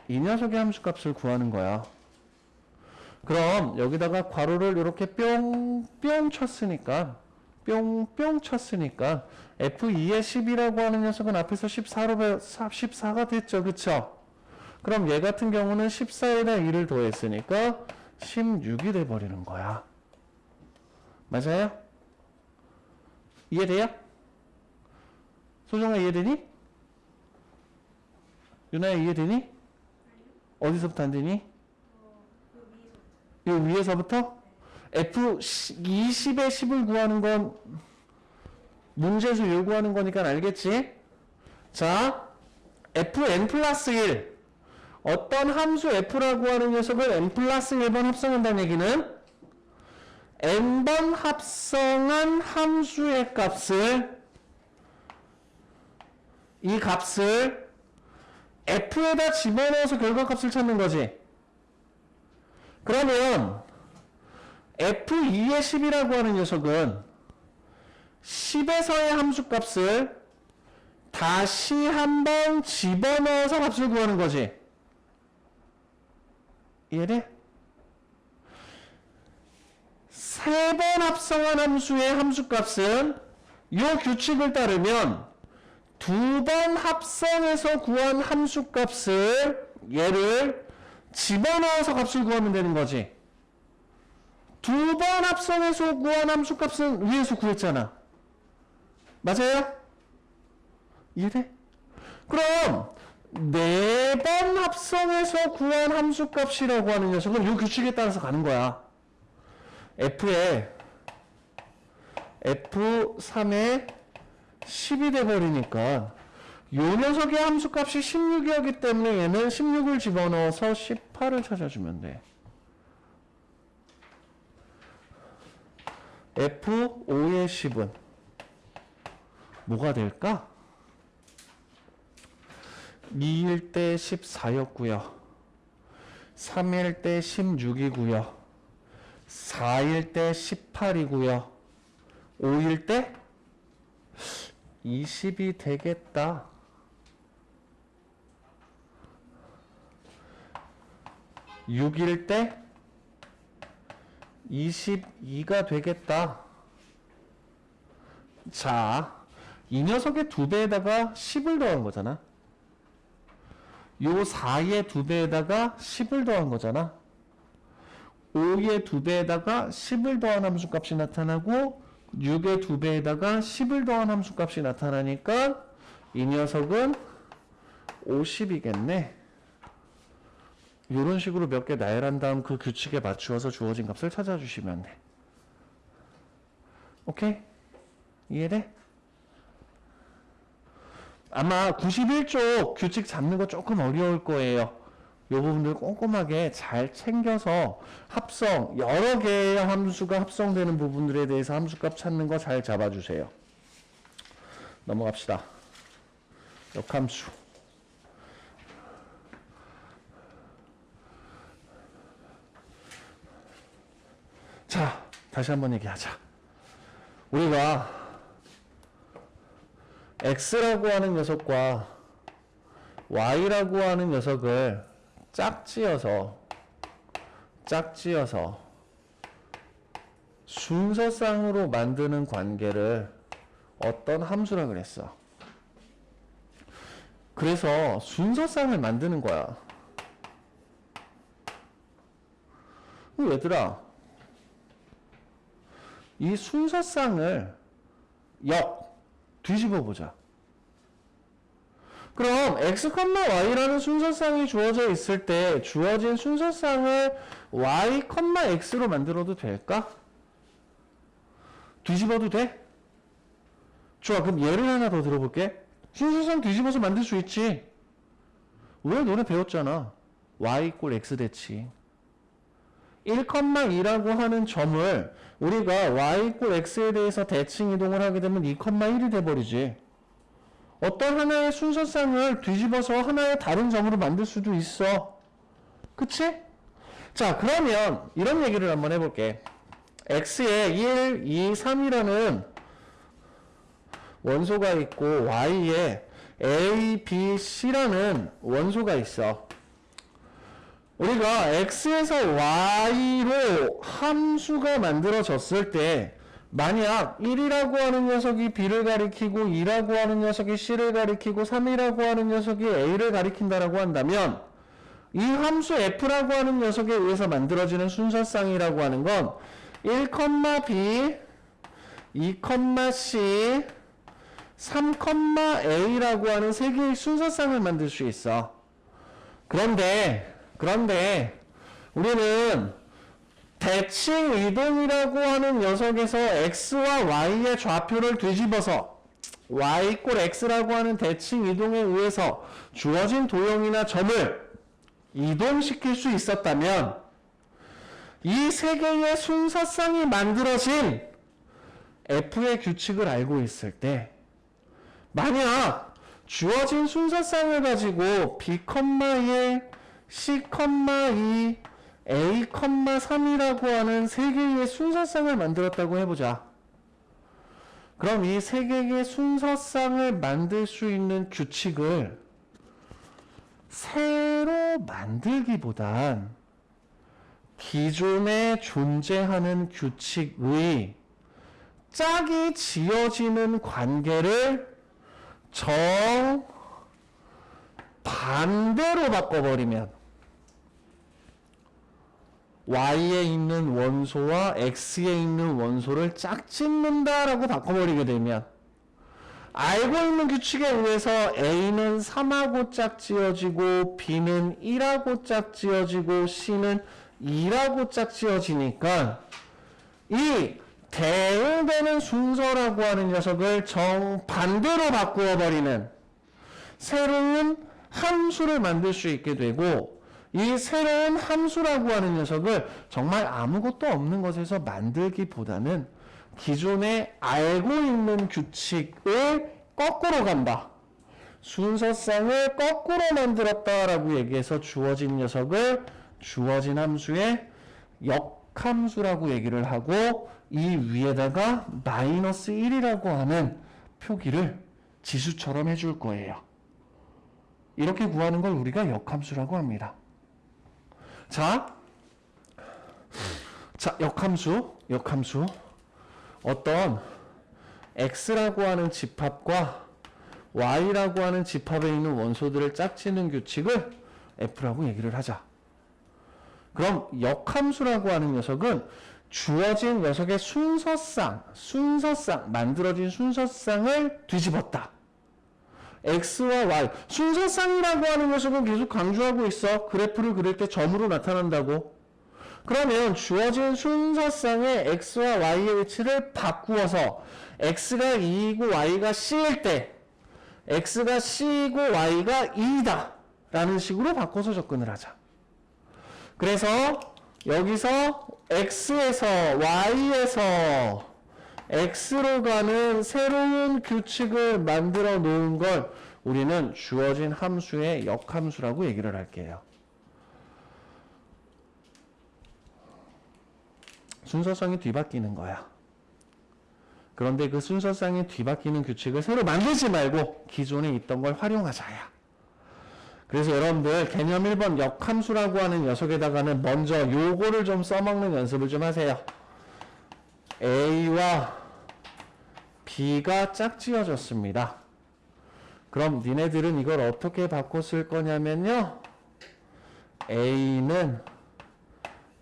이 녀석의 함수값을 구하는 거야. 그럼 여기다가 괄호를 이렇게 뿅뿅 쳤으니까 f2의 10이라고 하는 녀석은 앞에서 14가 됐죠. 그쵸? 그럼 얘 같은 경우는 14에다 2를 더했으니까 16이 돼버리는 거야. 맞아요? 이해돼요? 소정아 이해되니? 유나야 이해되니? 어디서부터 안 되니? 이 위에서부터? F20의 10을 구하는 건 문제에서 요구하는 거니까 알겠지? 자, Fn 플러스 1. 어떤 함수 F라고 하는 녀석을 n 플러스 1번 합성한다는 얘기는 n번 합성한 함수의 값을 이 값을 F에다 집어넣어서 결과값을 찾는 거지. 그러면 F2의 10이라고 하는 녀석은 10에서의 함수값을 다시 한번 집어넣어서 값을 구하는 거지. 이해돼? 3번 합성한 함수의 함수값은 이 규칙을 따르면 2번 합성해서 구한 함수값을 얘를 집어넣어서 값을 구하면 되는 거지. 2번 합성해서 구한 함수값은 위에서 구했잖아. 맞아요? 이해돼? 그럼 네 번 합성해서 구한 함수값이라고 하는 녀석은 이 규칙에 따라서 가는 거야. F에 F3에 10이 돼버리니까 이 녀석의 함수값이 16이었기 때문에 얘는 16을 집어넣어서 18을 찾아주면 돼. F5의 10은 뭐가 될까? 2일 때 14였고요. 3일 때 16이고요. 4일 때 18이고요. 5일 때 20이 되겠다. 6일 때 22가 되겠다. 자, 이 녀석의 2배에다가 10을 더한 거잖아. 요 4의 2배에다가 10을 더한 거잖아. 5의 2배에다가 10을 더한 함수값이 나타나고 6의 2배에다가 10을 더한 함수값이 나타나니까 이 녀석은 50이겠네. 이런 식으로 몇 개 나열한 다음 그 규칙에 맞추어서 주어진 값을 찾아주시면 돼. 오케이? 이해돼? 아마 91쪽 규칙 잡는 거 조금 어려울 거예요. 이 부분들 꼼꼼하게 잘 챙겨서 합성, 여러 개의 함수가 합성되는 부분들에 대해서 함수값 찾는 거 잘 잡아주세요. 넘어갑시다. 역함수. 자, 다시 한번 얘기하자. 우리가 x라고 하는 녀석과 y라고 하는 녀석을 짝지어서 순서쌍으로 만드는 관계를 어떤 함수라 그랬어? 그래서 순서쌍을 만드는 거야. 얘들아, 이 순서쌍을 뒤집어 보자. 그럼 x, y라는 순서쌍이 주어져 있을 때 주어진 순서쌍을 y, x로 만들어도 될까? 뒤집어도 돼? 좋아, 그럼 예를 하나 더 들어볼게. 순서쌍 뒤집어서 만들 수 있지. 왜? 너네 배웠잖아. y = x 대칭. 1,2라고 하는 점을 우리가 y = x에 대해서 대칭 이동을 하게 되면 2,1이 돼버리지. 어떤 하나의 순서쌍을 뒤집어서 하나의 다른 점으로 만들 수도 있어. 그치? 자, 그러면 이런 얘기를 한번 해볼게. x에 1, 2, 3이라는 원소가 있고 y에 a, b, c라는 원소가 있어. 우리가 x에서 y로 함수가 만들어졌을 때 만약 1이라고 하는 녀석이 b를 가리키고 2라고 하는 녀석이 c를 가리키고 3이라고 하는 녀석이 a를 가리킨다라고 한다면 이 함수 f라고 하는 녀석에 의해서 만들어지는 순서쌍이라고 하는 건 1,b, 2,c, 3,a라고 하는 세 개의 순서쌍을 만들 수 있어. 그런데 우리는 대칭 이동이라고 하는 녀석에서 x와 y의 좌표를 뒤집어서 y = x라고 하는 대칭 이동에 의해서 주어진 도형이나 점을 이동시킬 수 있었다면 이 세 개의 순서쌍이 만들어진 f의 규칙을 알고 있을 때 만약 주어진 순서쌍을 가지고 b, c, 2, a, 3이라고 하는 세 개의 순서쌍을 만들었다고 해보자. 그럼 이 세 개의 순서쌍을 만들 수 있는 규칙을 새로 만들기보단 기존에 존재하는 규칙의 짝이 지어지는 관계를 반대로 바꿔버리면 y에 있는 원소와 x에 있는 원소를 짝짓는다라고 바꿔버리게 되면 알고 있는 규칙에 의해서 A는 3하고 짝지어지고 B는 1하고 짝지어지고 C는 2라고 짝지어지니까 이 대응되는 순서라고 하는 녀석을 정반대로 바꾸어 버리는 새로운 함수를 만들 수 있게 되고, 이 새로운 함수라고 하는 녀석을 정말 아무것도 없는 것에서 만들기보다는 기존에 알고 있는 규칙을 거꾸로 간다, 순서상을 거꾸로 만들었다라고 얘기해서 주어진 녀석을 주어진 함수의 역함수라고 얘기를 하고, 이 위에다가 마이너스 1이라고 하는 표기를 지수처럼 해줄 거예요. 이렇게 구하는 걸 우리가 역함수라고 합니다. 자, 역함수. 어떤 x라고 하는 집합과 y라고 하는 집합에 있는 원소들을 짝지는 규칙을 f라고 얘기를 하자. 그럼 역함수라고 하는 녀석은 주어진 녀석의 순서상, 만들어진 순서상을 뒤집었다. x와 y, 순서상이라고 하는 녀석은 계속 강조하고 있어. 그래프를 그릴 때 점으로 나타난다고. 그러면 주어진 순서상의 x와 y의 위치를 바꾸어서 x가 2이고 y가 c일 때 x가 c이고 y가 2이다 라는 식으로 바꿔서 접근을 하자. 그래서 여기서 x에서 y에서 x로 가는 새로운 규칙을 만들어 놓은 걸 우리는 주어진 함수의 역함수라고 얘기를 할게요. 순서상이 뒤바뀌는 거야. 그런데 그 순서상이 뒤바뀌는 규칙을 새로 만들지 말고 기존에 있던 걸 활용하자야. 그래서 여러분들 개념 1번 역함수라고 하는 녀석에다가는 먼저 요거를 좀 써먹는 연습을 좀 하세요. A와 B가 짝지어졌습니다. 그럼 니네들은 이걸 어떻게 바꿔 쓸 거냐면요. A는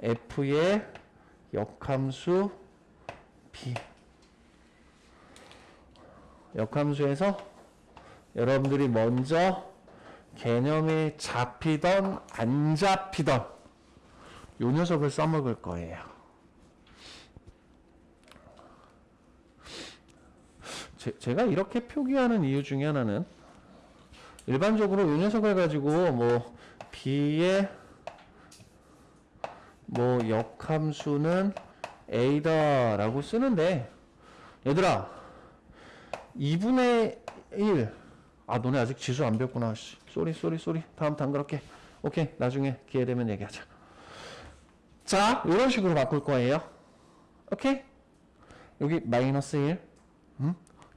F의 역함수 B. 역함수에서 여러분들이 먼저 개념이 잡히던 안 잡히던 요 녀석을 써먹을 거예요. 제가 이렇게 표기하는 이유 중에 하나는 일반적으로 요 녀석을 가지고 뭐 B의 뭐 역함수는 A다 라고 쓰는데, 얘들아 2분의 1, 너네 아직 지수 안 배웠구나. 쏘리. 다음 단그럽게. 오케이, 나중에 기회 되면 얘기하자. 자, 이런 식으로 바꿀 거예요. 오케이? 여기 마이너스 1.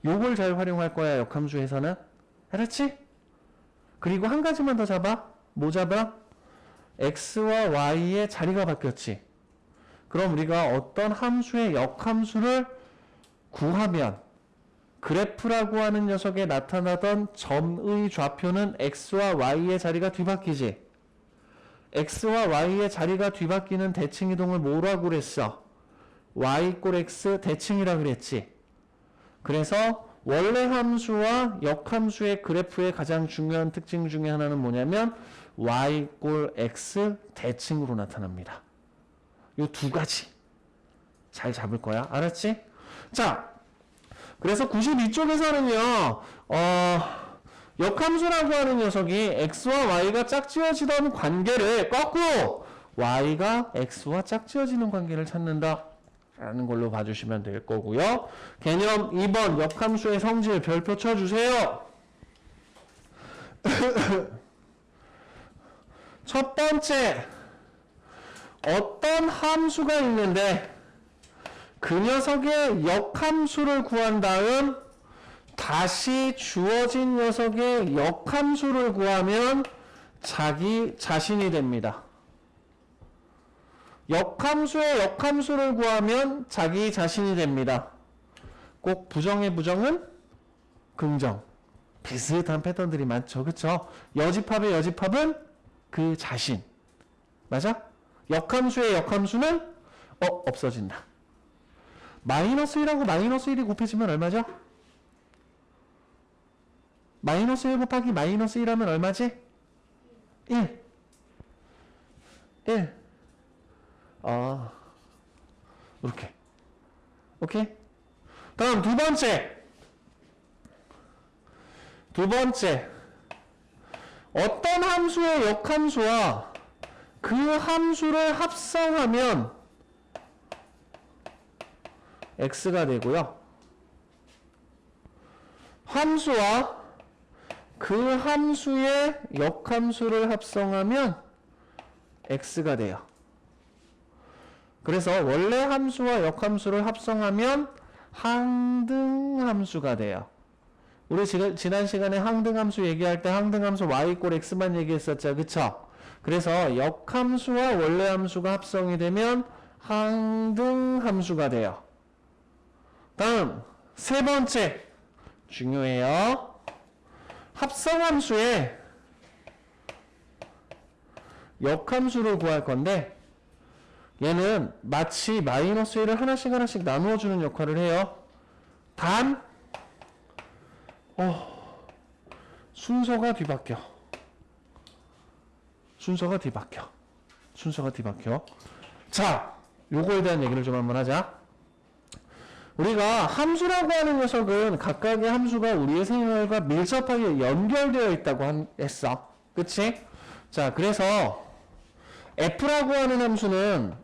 요걸 잘 활용할 거야, 역함수에서는. 알았지? 그리고 한 가지만 더 잡아. 뭐 잡아? x와 y의 자리가 바뀌었지. 그럼 우리가 어떤 함수의 역함수를 구하면 그래프라고 하는 녀석에 나타나던 점의 좌표는 x와 y의 자리가 뒤바뀌지. x와 y의 자리가 뒤바뀌는 대칭이동을 뭐라고 그랬어? y = x 대칭이라 그랬지. 그래서 원래 함수와 역함수의 그래프의 가장 중요한 특징 중에 하나는 뭐냐면 y = x 대칭으로 나타납니다. 요 두 가지 잘 잡을 거야. 알았지? 자, 그래서 92쪽에서는요, 역함수라고 하는 녀석이 x와 y가 짝지어지던 관계를 거꾸로 y가 x와 짝지어지는 관계를 찾는다 라는 걸로 봐주시면 될 거고요. 개념 2번 역함수의 성질 별표 쳐주세요. 첫 번째, 어떤 함수가 있는데 그 녀석의 역함수를 구한 다음 다시 주어진 녀석의 역함수를 구하면 자기 자신이 됩니다. 역함수의 역함수를 구하면 자기 자신이 됩니다. 꼭 부정의 부정은 긍정. 비슷한 패턴들이 많죠. 그쵸? 여집합의 여집합은 그 자신. 맞아? 역함수의 역함수는 없어진다. 마이너스 1하고 마이너스 1이 곱해지면 얼마죠? 마이너스 1 곱하기 마이너스 1 하면 얼마지? 1. 1. 이렇게. 오케이? 다음 두 번째. 어떤 함수의 역함수와 그 함수를 합성하면 x가 되고요. 함수와 그 함수의 역함수를 합성하면 x가 돼요. 그래서 원래 함수와 역함수를 합성하면 항등함수가 돼요. 우리 지난 시간에 항등함수 얘기할 때 항등함수 y = x만 얘기했었죠. 그쵸? 그래서 역함수와 원래 함수가 합성이 되면 항등함수가 돼요. 다음 세 번째 중요해요. 합성함수의 역함수를 구할 건데 얘는 마치 마이너스 1을 하나씩 나누어주는 역할을 해요. 단 순서가 뒤바뀌어. 자, 요거에 대한 얘기를 좀 한번 하자. 우리가 함수라고 하는 녀석은 각각의 함수가 우리의 생활과 밀접하게 연결되어 있다고 했어. 그치? 자, 그래서 F라고 하는 함수는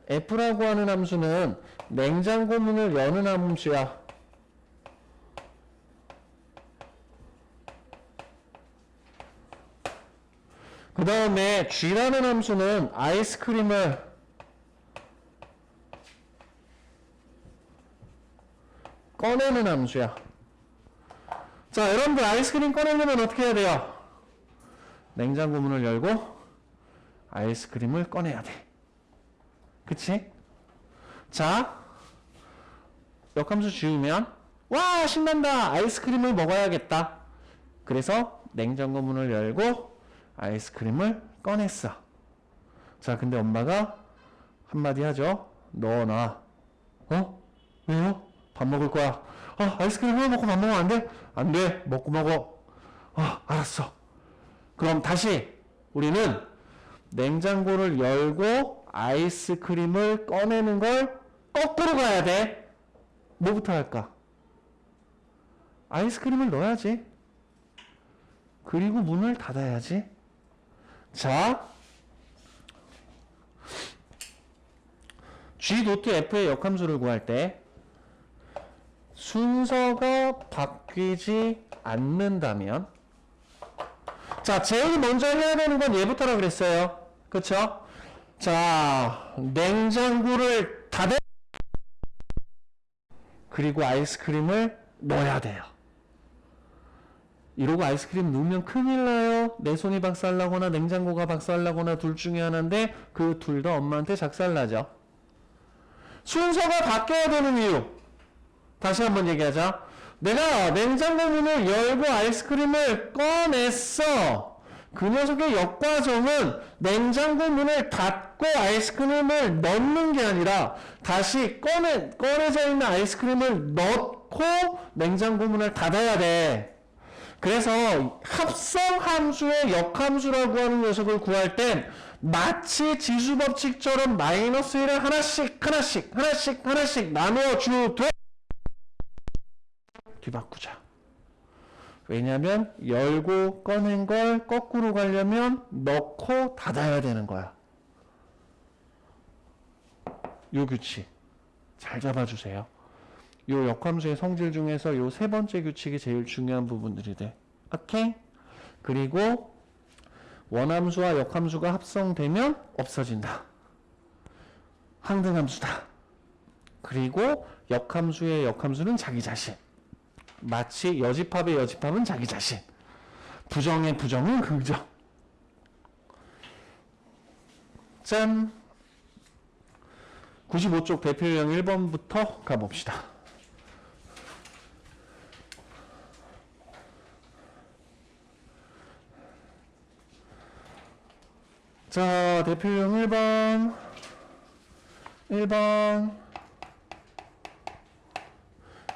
냉장고 문을 여는 함수야. 그 다음에 G라는 함수는 아이스크림을 꺼내는 함수야. 자, 여러분들 아이스크림 꺼내려면 어떻게 해야 돼요? 냉장고 문을 열고 아이스크림을 꺼내야 돼. 그치? 자, 역함수 지우면 와, 신난다. 아이스크림을 먹어야겠다. 그래서 냉장고 문을 열고 아이스크림을 꺼냈어. 자, 근데 엄마가 한마디 하죠. 넣어놔. 왜요? 밥 먹을 거야. 아이스크림 하나 먹고 밥 먹으면 안 돼? 안 돼. 먹고 먹어. 알았어. 그럼 다시 우리는 냉장고를 열고 아이스크림을 꺼내는 걸 거꾸로 가야 돼. 뭐부터 할까? 아이스크림을 넣어야지. 그리고 문을 닫아야지. 자, G.F의 역함수를 구할 때 순서가 바뀌지 않는다면, 자, 제일 먼저 해야 되는 건 얘부터라 그랬어요. 그쵸? 자, 냉장고를 닫아 그리고 아이스크림을 넣어야 돼요. 이러고 아이스크림 넣으면 큰일 나요. 내 손이 박살나거나 냉장고가 박살나거나 둘 중에 하나인데 그 둘 다 엄마한테 작살나죠. 순서가 바뀌어야 되는 이유. 다시 한번 얘기하자. 내가 냉장고 문을 열고 아이스크림을 꺼냈어. 그 녀석의 역과정은 냉장고 문을 닫고 아이스크림을 넣는 게 아니라 다시 꺼내져 있는 아이스크림을 넣고 냉장고 문을 닫아야 돼. 그래서 합성함수의 역함수라고 하는 녀석을 구할 땐 마치 지수법칙처럼 마이너스 1을 하나씩 나누어주되 뒤바꾸자. 왜냐하면 열고 꺼낸 걸 거꾸로 가려면 넣고 닫아야 되는 거야. 요 규칙 잘 잡아주세요. 요 역함수의 성질 중에서 요 세 번째 규칙이 제일 중요한 부분들이 돼. 오케이? 그리고 원함수와 역함수가 합성되면 없어진다. 항등함수다. 그리고 역함수의 역함수는 자기 자신. 마치 여집합의 여집합은 자기 자신. 부정의 부정은 긍정. 짠! 95쪽 대표 유형 1번부터 가봅시다. 자, 대표 유형 1번.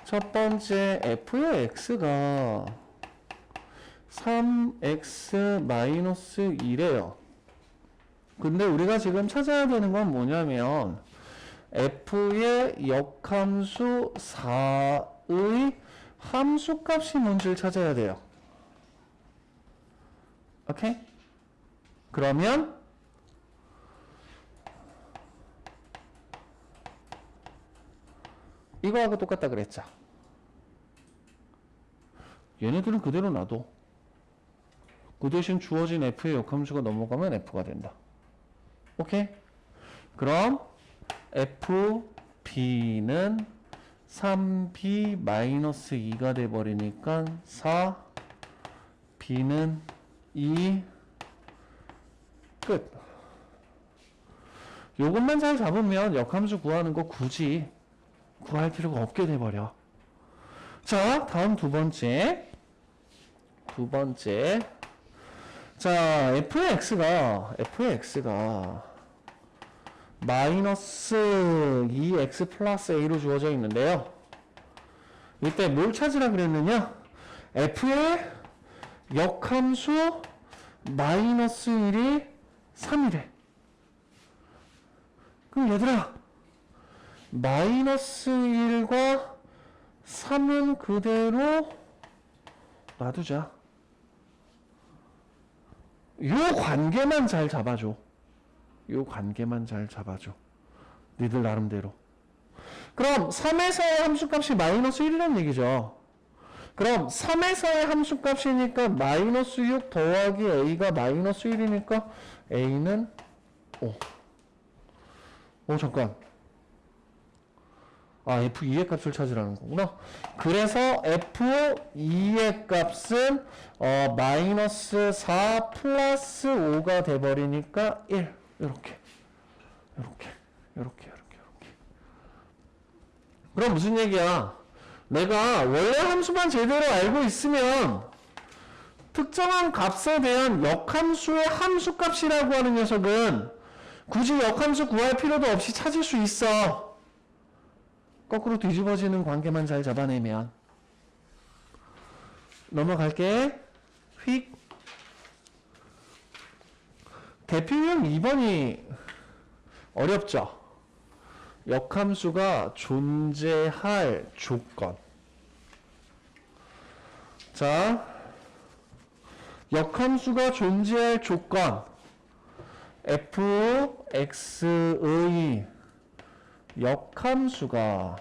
첫 번째 f의 x가 3x-1이래요. 근데 우리가 지금 찾아야 되는 건 뭐냐면 f의 역함수 4의 함수값이 뭔지를 찾아야 돼요. 오케이? 그러면 이거하고 똑같다 그랬죠. 얘네들은 그대로 놔둬. 그 대신 주어진 f의 역함수가 넘어가면 f가 된다. 오케이? 그럼 fb는 3b-2가 돼버리니까 4, b는 2, 끝. 요것만 잘 잡으면 역함수 구하는 거 굳이 구할 필요가 없게 돼버려. 자, 다음 두 번째. 자, f의 x가 마이너스 2x 플러스 a로 주어져 있는데요. 이때 뭘 찾으라 그랬느냐? f의 역함수 마이너스 1이 3이래. 그럼 얘들아, 마이너스 1과 3은 그대로 놔두자. 요 관계만 잘 잡아줘. 니들 나름대로. 그럼 3에서의 함수값이 마이너스 1이란 얘기죠. 그럼 3에서의 함수값이니까 마이너스 6 더하기 a가 마이너스 1이니까 a는 5. 잠깐. f2의 값을 찾으라는 거구나. 그래서 f2의 값은 마이너스 4 플러스 5가 돼버리니까 1. 이렇게. 그럼 무슨 얘기야? 내가 원래 함수만 제대로 알고 있으면 특정한 값에 대한 역함수의 함수값이라고 하는 녀석은 굳이 역함수 구할 필요도 없이 찾을 수 있어. 거꾸로 뒤집어지는 관계만 잘 잡아내면. 넘어갈게. 휙. 대표유형 2번이 어렵죠? 역함수가 존재할 조건. 자, 역함수가 존재할 조건. fx의 역함수가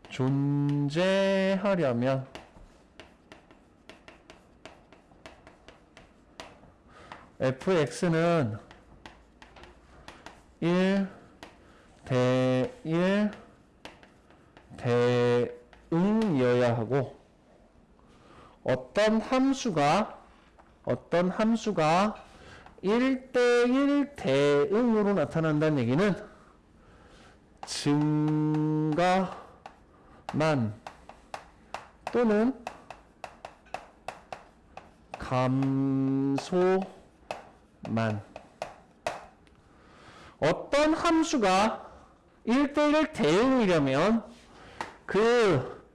존재하려면 fx는 1 대 1 대응이어야 하고 어떤 함수가 1대1 대응으로 나타난다는 얘기는 증가만 또는 감소만. 어떤 함수가 1대1 대응이려면 그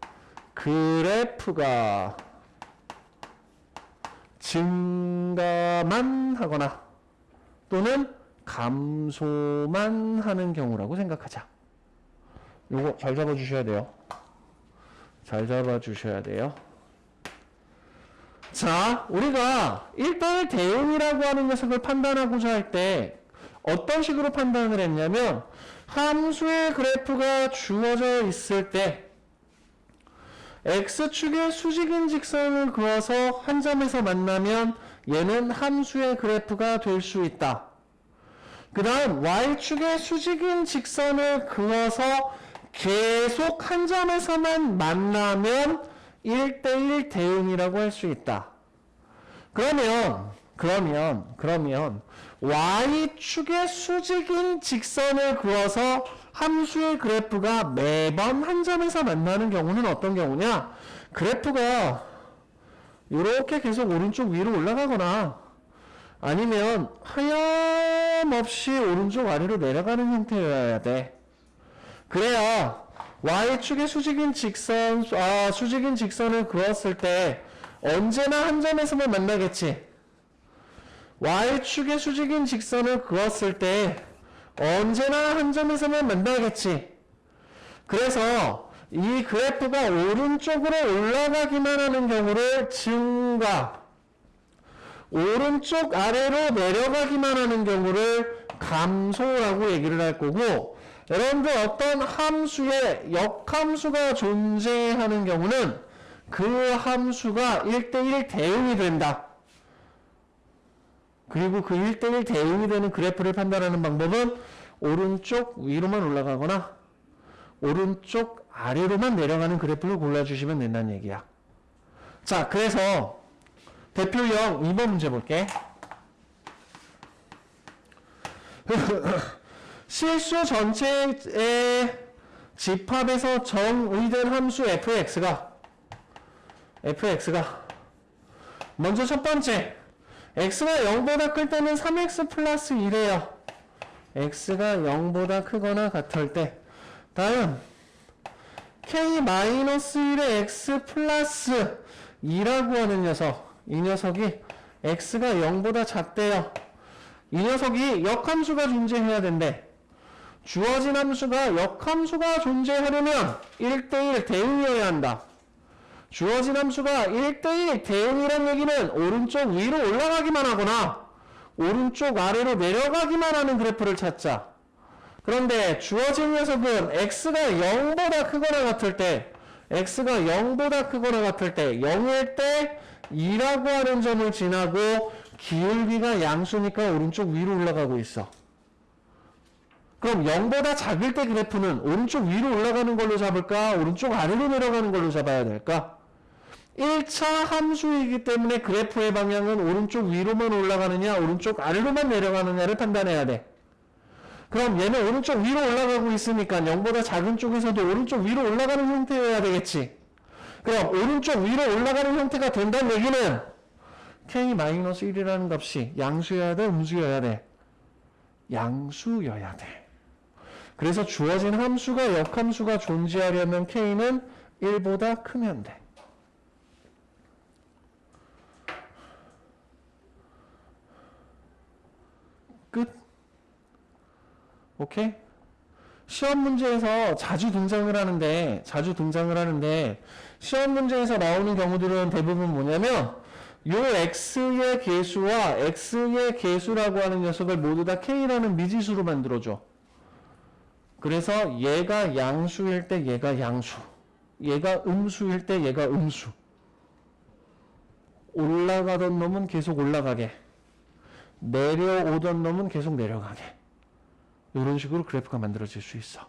그래프가 증가만 하거나 또는 감소만 하는 경우라고 생각하자. 요거 잘 잡아주셔야 돼요. 자, 우리가 1대1 대응이라고 하는 녀석을 판단하고자 할 때 어떤 식으로 판단을 했냐면 함수의 그래프가 주어져 있을 때 x축의 수직인 직선을 그어서 한 점에서 만나면 얘는 함수의 그래프가 될 수 있다. 그 다음 y축의 수직인 직선을 그어서 계속 한 점에서만 만나면 1대1 대응이라고 할 수 있다. 그러면 y축의 수직인 직선을 그어서 함수의 그래프가 매번 한 점에서 만나는 경우는 어떤 경우냐? 그래프가 이렇게 계속 오른쪽 위로 올라가거나 아니면 하염없이 오른쪽 아래로 내려가는 형태여야 돼. 그래야 y축의 수직인 직선을 그었을 때 언제나 한 점에서만 만나겠지. y축의 수직인 직선을 그었을 때 언제나 한 점에서만 만나겠지. 그래서 이 그래프가 오른쪽으로 올라가기만 하는 경우를 증가, 오른쪽 아래로 내려가기만 하는 경우를 감소라고 얘기를 할 거고, 여러분들 어떤 함수에 역함수가 존재하는 경우는 그 함수가 1대1 대응이 된다. 그리고 그 1대1 대응이 되는 그래프를 판단하는 방법은 오른쪽 위로만 올라가거나 오른쪽 아래로만 내려가는 그래프를 골라주시면 된다는 얘기야. 자, 그래서 대표형 2번 문제 볼게. 실수 전체의 집합에서 정의된 함수 fx가 먼저 첫 번째, x가 0보다 클 때는 3x 플러스 1이에요. x가 0보다 크거나 같을 때. 다음, k-1의 x 플러스 2라고 하는 녀석, 이 녀석이 x가 0보다 작대요. 이 녀석이 역함수가 존재해야 된대. 주어진 함수가 역함수가 존재하려면 1대1 대응이어야 한다. 주어진 함수가 1대1 대응이란 얘기는 오른쪽 위로 올라가기만 하거나 오른쪽 아래로 내려가기만 하는 그래프를 찾자. 그런데 주어진 녀석은 x가 0보다 크거나 같을 때, x가 0보다 크거나 같을 때 0일 때 2라고 하는 점을 지나고 기울기가 양수니까 오른쪽 위로 올라가고 있어. 그럼 0보다 작을 때 그래프는 오른쪽 위로 올라가는 걸로 잡을까? 오른쪽 아래로 내려가는 걸로 잡아야 될까? 1차 함수이기 때문에 그래프의 방향은 오른쪽 위로만 올라가느냐 오른쪽 아래로만 내려가느냐를 판단해야 돼. 그럼 얘는 오른쪽 위로 올라가고 있으니까 0보다 작은 쪽에서도 오른쪽 위로 올라가는 형태여야 되겠지. 그럼 오른쪽 위로 올라가는 형태가 된다는 얘기는 k-1이라는 값이 양수여야 돼? 음수여야 돼? 양수여야 돼. 그래서 주어진 함수가 역함수가 존재하려면 k는 1보다 크면 돼. 끝. 오케이? 시험 문제에서 자주 등장을 하는데 시험 문제에서 나오는 경우들은 대부분 뭐냐면 요 x의 계수와 x의 계수라고 하는 녀석을 모두 다 k라는 미지수로 만들어줘. 그래서 얘가 양수일 때 얘가 양수, 얘가 음수일 때 얘가 음수. 올라가던 놈은 계속 올라가게, 내려오던 놈은 계속 내려가게. 이런 식으로 그래프가 만들어질 수 있어.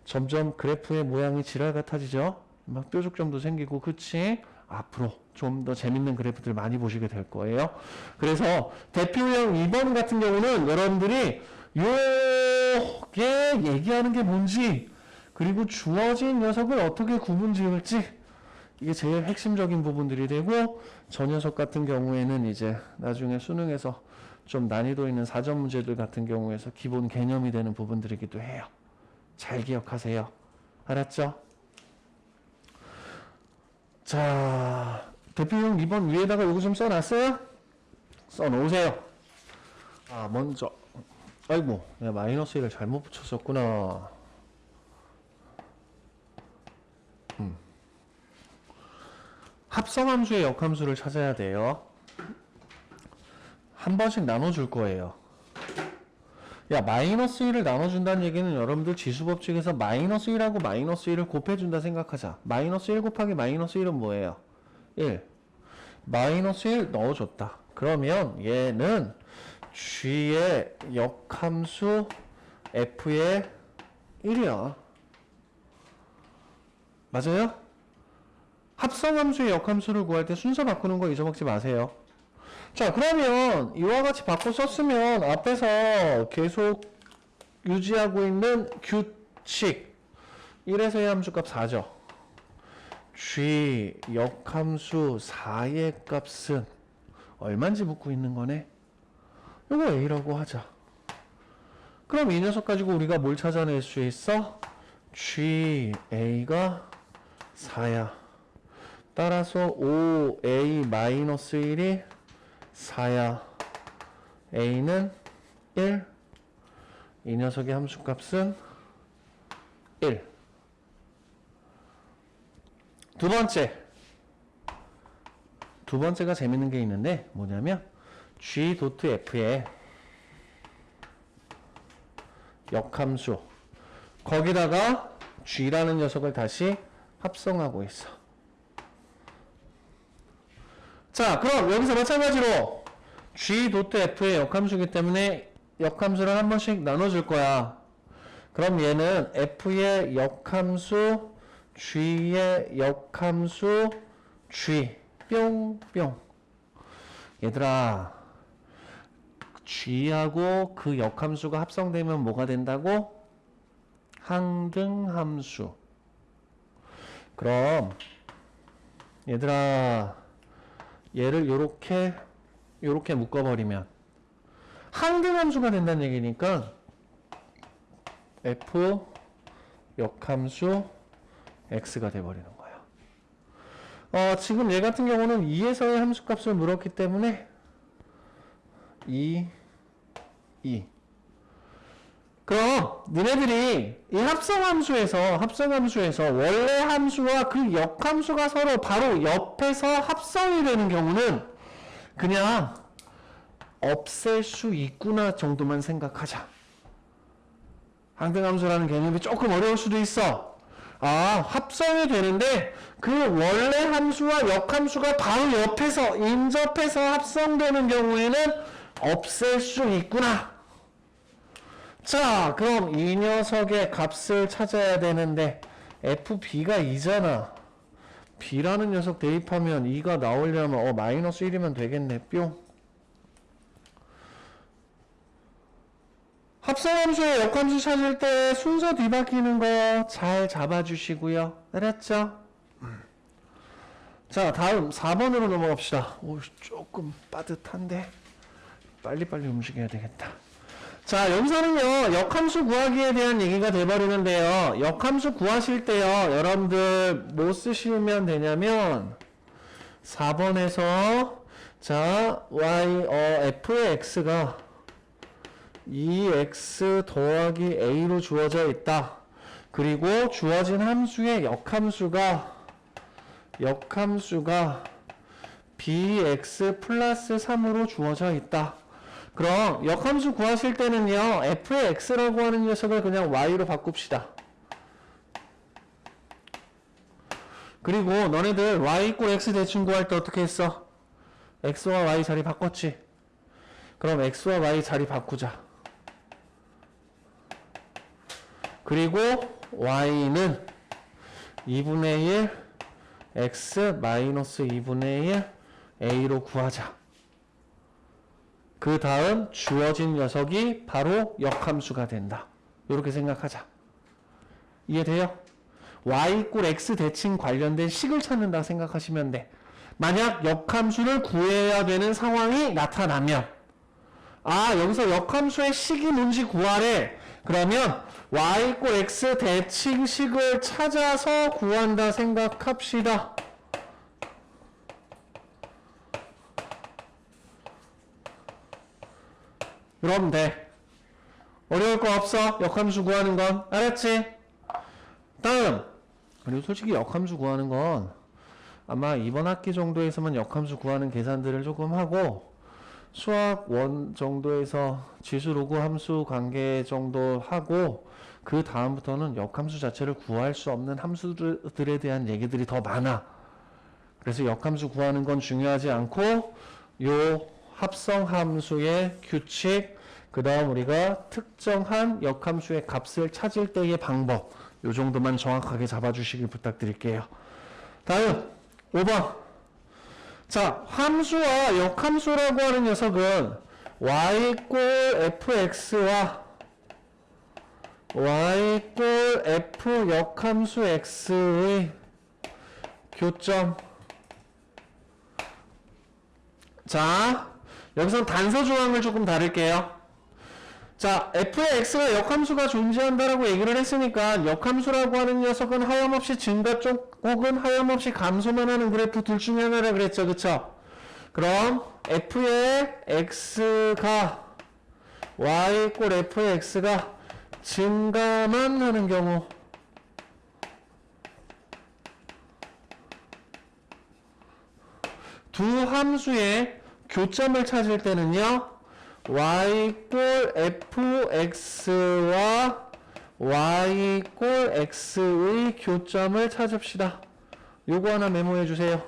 점점 그래프의 모양이 지랄 같아지죠? 막 뾰족점도 생기고, 그치? 앞으로 좀 더 재밌는 그래프들 많이 보시게 될 거예요. 그래서 대표형 2번 같은 경우는 여러분들이 요게 얘기하는 게 뭔지, 그리고 주어진 녀석을 어떻게 구분 지을지, 이게 제일 핵심적인 부분들이 되고, 저 녀석 같은 경우에는 이제 나중에 수능에서 좀 난이도 있는 사전 문제들 같은 경우에서 기본 개념이 되는 부분들이기도 해요. 잘 기억하세요. 알았죠? 자, 대표형 2번 위에다가 요거 좀 써놨어요? 써놓으세요. 아, 먼저, 아이고, 내가 마이너스 1을 잘못 붙였었구나. 합성함수의 역함수를 찾아야 돼요. 한 번씩 나눠줄 거예요. 야, 마이너스 1을 나눠준다는 얘기는 여러분들 지수법칙에서 마이너스 1하고 마이너스 1을 곱해준다 생각하자. 마이너스 1 곱하기 마이너스 1은 뭐예요? 1. 마이너스 1 넣어줬다. 그러면 얘는 g의 역함수 f의 1이야. 맞아요? 합성함수의 역함수를 구할 때 순서 바꾸는 거 잊어먹지 마세요. 자, 그러면 이와 같이 바꿔 썼으면 앞에서 계속 유지하고 있는 규칙 1에서의 함수값 4죠. g 역함수 4의 값은 얼마인지 묻고 있는 거네. 이거 a라고 하자. 그럼 이 녀석 가지고 우리가 뭘 찾아낼 수 있어? GA가 4야. 따라서 5A-1이 4야. A는 1. 이 녀석의 함수값은 1. 두 번째가 재밌는 게 있는데 뭐냐면 G.F의 역함수 거기다가 G라는 녀석을 다시 합성하고 있어. 자, 그럼 여기서 마찬가지로 G.F의 역함수이기 때문에 역함수를 한 번씩 나눠줄 거야. 그럼 얘는 F의 역함수, G의 역함수, G 뿅뿅. 얘들아, G하고 그 역함수가 합성되면 뭐가 된다고? 항등함수. 그럼 얘들아, 얘를 요렇게 묶어버리면 항등함수가 된다는 얘기니까 F 역함수 X가 돼버리는 거야. 지금 얘 같은 경우는 2에서의 함수값을 물었기 때문에 2. 그럼 니네들이 이 합성함수에서 원래 함수와 그 역함수가 서로 바로 옆에서 합성이 되는 경우는 그냥 없앨 수 있구나 정도만 생각하자. 항등함수라는 개념이 조금 어려울 수도 있어. 합성이 되는데 그 원래 함수와 역함수가 바로 옆에서 인접해서 합성되는 경우에는 없앨 수 있구나. 자, 그럼 이 녀석의 값을 찾아야 되는데 FB가 2잖아. B라는 녀석 대입하면 2가 나오려면 마이너스 1이면 되겠네. 뿅. 합성함수의 역함수 찾을 때 순서 뒤바뀌는 거 잘 잡아주시고요. 알았죠? 자, 다음 4번으로 넘어갑시다. 조금 빠듯한데 빨리빨리 움직여야 되겠다. 자, 여기서는요 역함수 구하기에 대한 얘기가 돼버리는데요. 역함수 구하실 때요 여러분들 뭐 쓰시면 되냐면 4번에서 자 f의 x가 2x 더하기 a로 주어져 있다. 그리고 주어진 함수의 역함수가 bx 플러스 3으로 주어져 있다. 그럼 역함수 구하실 때는요 f의 x라고 하는 녀석을 그냥 y로 바꿉시다. 그리고 너네들 y 이꼴 x 대칭 구할 때 어떻게 했어? x와 y 자리 바꿨지? 그럼 x와 y 자리 바꾸자. 그리고 y는 2분의 1 x 마이너스 2분의 1 a로 구하자. 그 다음 주어진 녀석이 바로 역함수가 된다. 이렇게 생각하자. 이해돼요? y 이꼴 x 대칭 관련된 식을 찾는다 생각하시면 돼. 만약 역함수를 구해야 되는 상황이 나타나면 여기서 역함수의 식이 뭔지 구하래. 그러면 y 이꼴 x 대칭식을 찾아서 구한다 생각합시다. 그럼 돼. 어려울 거 없어. 역함수 구하는 건. 알았지? 다음. 그리고 솔직히 역함수 구하는 건 아마 이번 학기 정도에서만 역함수 구하는 계산들을 조금 하고 수학 1 정도에서 지수 로그 함수 관계 정도 하고 그 다음부터는 역함수 자체를 구할 수 없는 함수들에 대한 얘기들이 더 많아. 그래서 역함수 구하는 건 중요하지 않고 요 합성함수의 규칙, 그 다음 우리가 특정한 역함수의 값을 찾을 때의 방법, 요 정도만 정확하게 잡아주시길 부탁드릴게요. 다음 5번. 자, 함수와 역함수라고 하는 녀석은 y 이꼴 fx와 y 이꼴 f 역함수 x의 교점. 자, 여기서 단서 조항을 조금 다룰게요. 자, f의 x가 역함수가 존재한다라고 얘기를 했으니까 역함수라고 하는 녀석은 하염없이 증가 쪽 혹은 하염없이 감소만 하는 그래프 둘 중에 하나라 그랬죠. 그쵸? 그럼 f의 x가 y 꼴 f의 x가 증가만 하는 경우 두 함수의 교점을 찾을 때는요. y 꼴 fx와 y 꼴 x의 교점을 찾읍시다. 요거 하나 메모해 주세요.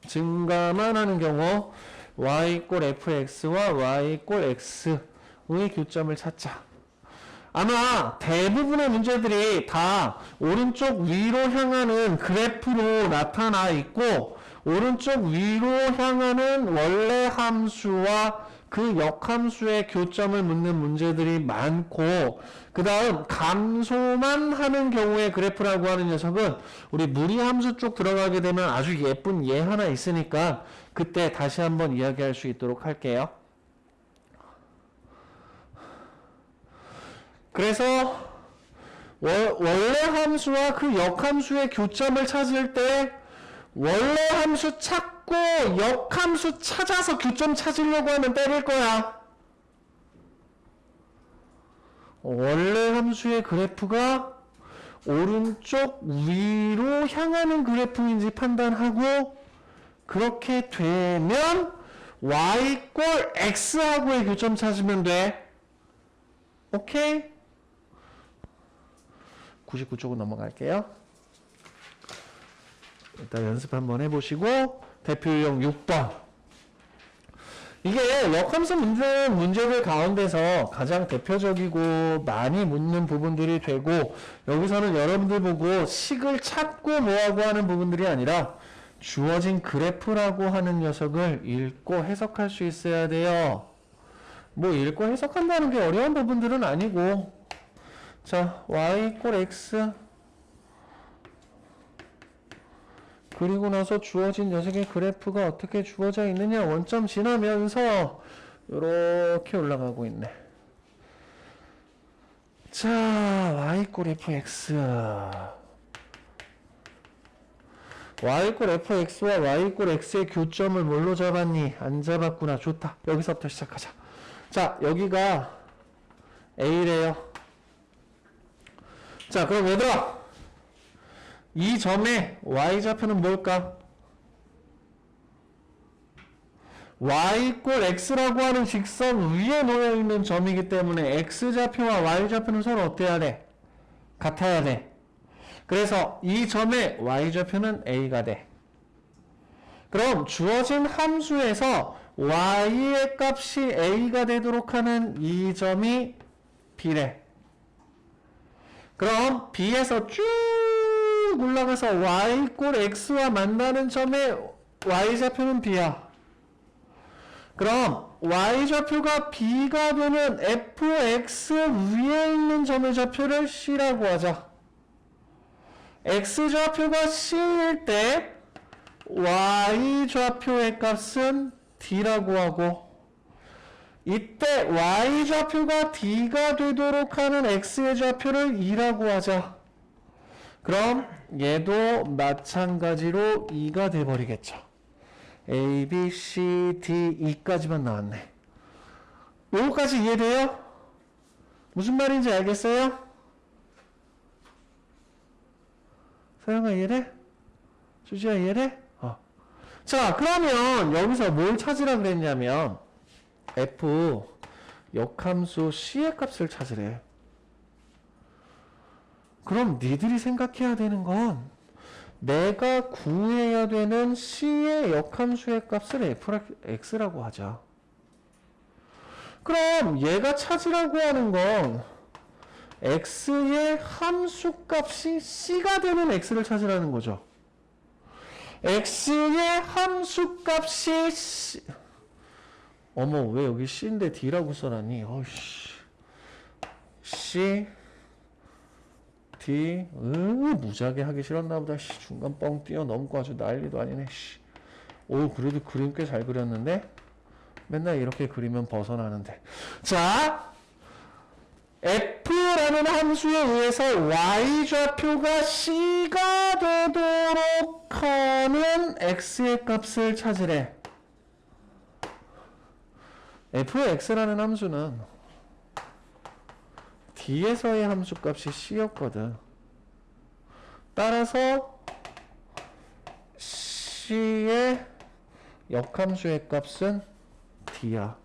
증가만 하는 경우 y 꼴 fx와 y 꼴 x의 교점을 찾자. 아마 대부분의 문제들이 다 오른쪽 위로 향하는 그래프로 나타나 있고 오른쪽 위로 향하는 원래 함수와 그 역함수의 교점을 묻는 문제들이 많고 그 다음 감소만 하는 경우의 그래프라고 하는 녀석은 우리 무리함수 쪽 들어가게 되면 아주 예쁜 예 하나 있으니까 그때 다시 한번 이야기할 수 있도록 할게요. 그래서 원래 함수와 그 역함수의 교점을 찾을 때 원래 함수 찾고 역함수 찾아서 교점 찾으려고 하면 때릴 거야. 원래 함수의 그래프가 오른쪽 위로 향하는 그래프인지 판단하고 그렇게 되면 y 꼴 x하고의 교점 찾으면 돼. 오케이? 99쪽으로 넘어갈게요. 일단 연습 한번 해보시고 대표 유형 6번. 이게 역함수 문제들 가운데서 가장 대표적이고 많이 묻는 부분들이 되고 여기서는 여러분들 보고 식을 찾고 뭐하고 하는 부분들이 아니라 주어진 그래프라고 하는 녀석을 읽고 해석할 수 있어야 돼요. 뭐 읽고 해석한다는 게 어려운 부분들은 아니고 자 y 꼴 x 그리고 나서 주어진 녀석의 그래프가 어떻게 주어져 있느냐 원점 지나면서 이렇게 올라가고 있네. 자 y 꼴 fx y 꼴 fx와 y 꼴 x의 교점을 뭘로 잡았니? 안 잡았구나. 좋다. 여기서부터 시작하자. 자 여기가 A래요. 자 그럼 얘들아 이 점의 y좌표는 뭘까? y 꼴 x라고 하는 직선 위에 놓여있는 점이기 때문에 x좌표와 y좌표는 서로 어때야 돼? 같아야 돼. 그래서 이 점의 y좌표는 a가 돼. 그럼 주어진 함수에서 y의 값이 a가 되도록 하는 이 점이 b래. 그럼 b에서 쭉 올라가서 y 꼴 x와 만나는 점의 y좌표는 b야. 그럼 y좌표가 b가 되는 fx 위에 있는 점의 좌표를 c라고 하자. x좌표가 c일 때 y좌표의 값은 d라고 하고 이때 y좌표가 d가 되도록 하는 x의 좌표를 2라고 하자. 그럼 얘도 마찬가지로 2가 돼버리겠죠. A, B, C, D, E까지만 나왔네. 요거까지 이해돼요? 무슨 말인지 알겠어요? 서영아 이해돼? 수지야 이해돼? 자 그러면 여기서 뭘 찾으라 그랬냐면 F 역함수 C의 값을 찾으래. 그럼 니들이 생각해야 되는 건 내가 구해야 되는 C의 역함수의 값을 X라고 하자. 그럼 얘가 찾으라고 하는 건 X의 함수값이 C가 되는 X를 찾으라는 거죠. X의 함수값이 C... 어머 왜 여기 C인데 D라고 써놨니? 어이씨. C D 무지하게 하기 싫었나 보다. 중간 뻥 뛰어넘고 아주 난리도 아니네. 오 그래도 그림 꽤 잘 그렸는데 맨날 이렇게 그리면 벗어나는데. 자, f라는 함수에 의해서 y좌표가 c가 되도록 하는 x의 값을 찾으래. f의 x라는 함수는 d에서의 함수값이 c였거든. 따라서 c의 역함수의 값은 d야.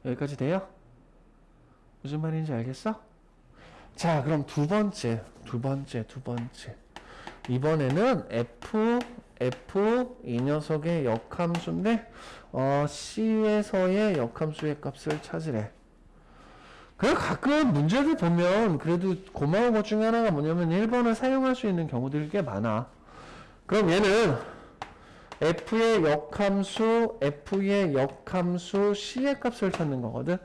여기까지 돼요? 무슨 말인지 알겠어? 자, 그럼 두 번째. 이번에는 f 이 녀석의 역함수인데 c에서의 역함수의 값을 찾으래. 그래, 가끔 문제를 보면 그래도 고마운 것 중에 하나가 뭐냐면 1번을 사용할 수 있는 경우들이 꽤 많아. 그럼 얘는 f의 역함수 c의 값을 찾는 거거든.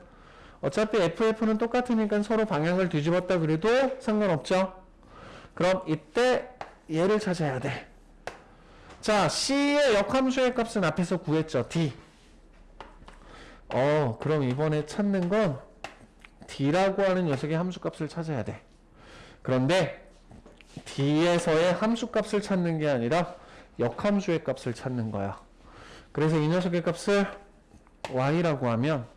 어차피 FF는 똑같으니까 서로 방향을 뒤집었다 그래도 상관없죠. 그럼 이때 얘를 찾아야 돼. 자, C의 역함수의 값은 앞에서 구했죠. D. 그럼 이번에 찾는 건 D라고 하는 녀석의 함수값을 찾아야 돼. 그런데 D에서의 함수값을 찾는 게 아니라 역함수의 값을 찾는 거야. 그래서 이 녀석의 값을 Y라고 하면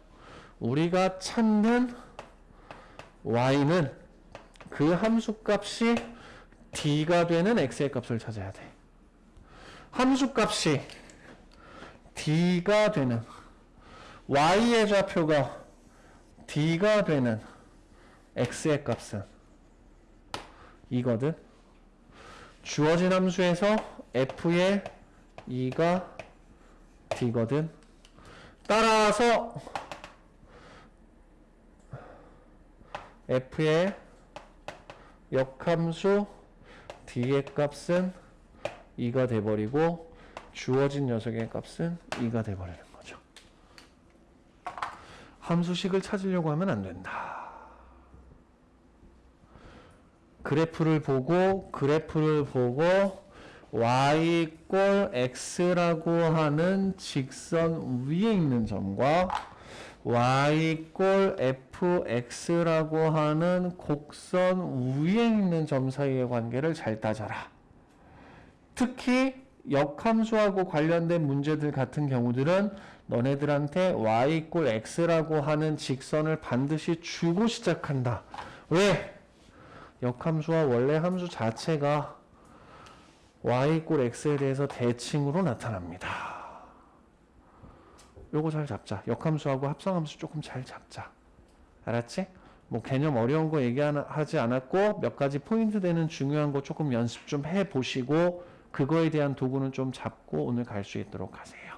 우리가 찾는 y는 그 함수값이 d가 되는 x의 값을 찾아야 돼. 함수값이 d가 되는 y의 좌표가 d가 되는 x의 값은 이거든. 주어진 함수에서 f의 2가 d거든. 따라서 f의 역함수 d의 값은 2가 돼버리고 주어진 녀석의 값은 2가 돼버리는 거죠. 함수식을 찾으려고 하면 안 된다. 그래프를 보고 y = x라고 하는 직선 위에 있는 점과 y = fx라고 하는 곡선 위에 있는 점 사이의 관계를 잘 따져라. 특히 역함수하고 관련된 문제들 같은 경우들은 너네들한테 y = x라고 하는 직선을 반드시 주고 시작한다. 왜? 역함수와 원래 함수 자체가 y = x에 대해서 대칭으로 나타납니다. 요거 잘 잡자. 역함수하고 합성함수 조금 잘 잡자. 알았지? 뭐 개념 어려운 거 얘기하지 않았고 몇 가지 포인트 되는 중요한 거 조금 연습 좀 해보시고 그거에 대한 도구는 좀 잡고 오늘 갈 수 있도록 하세요.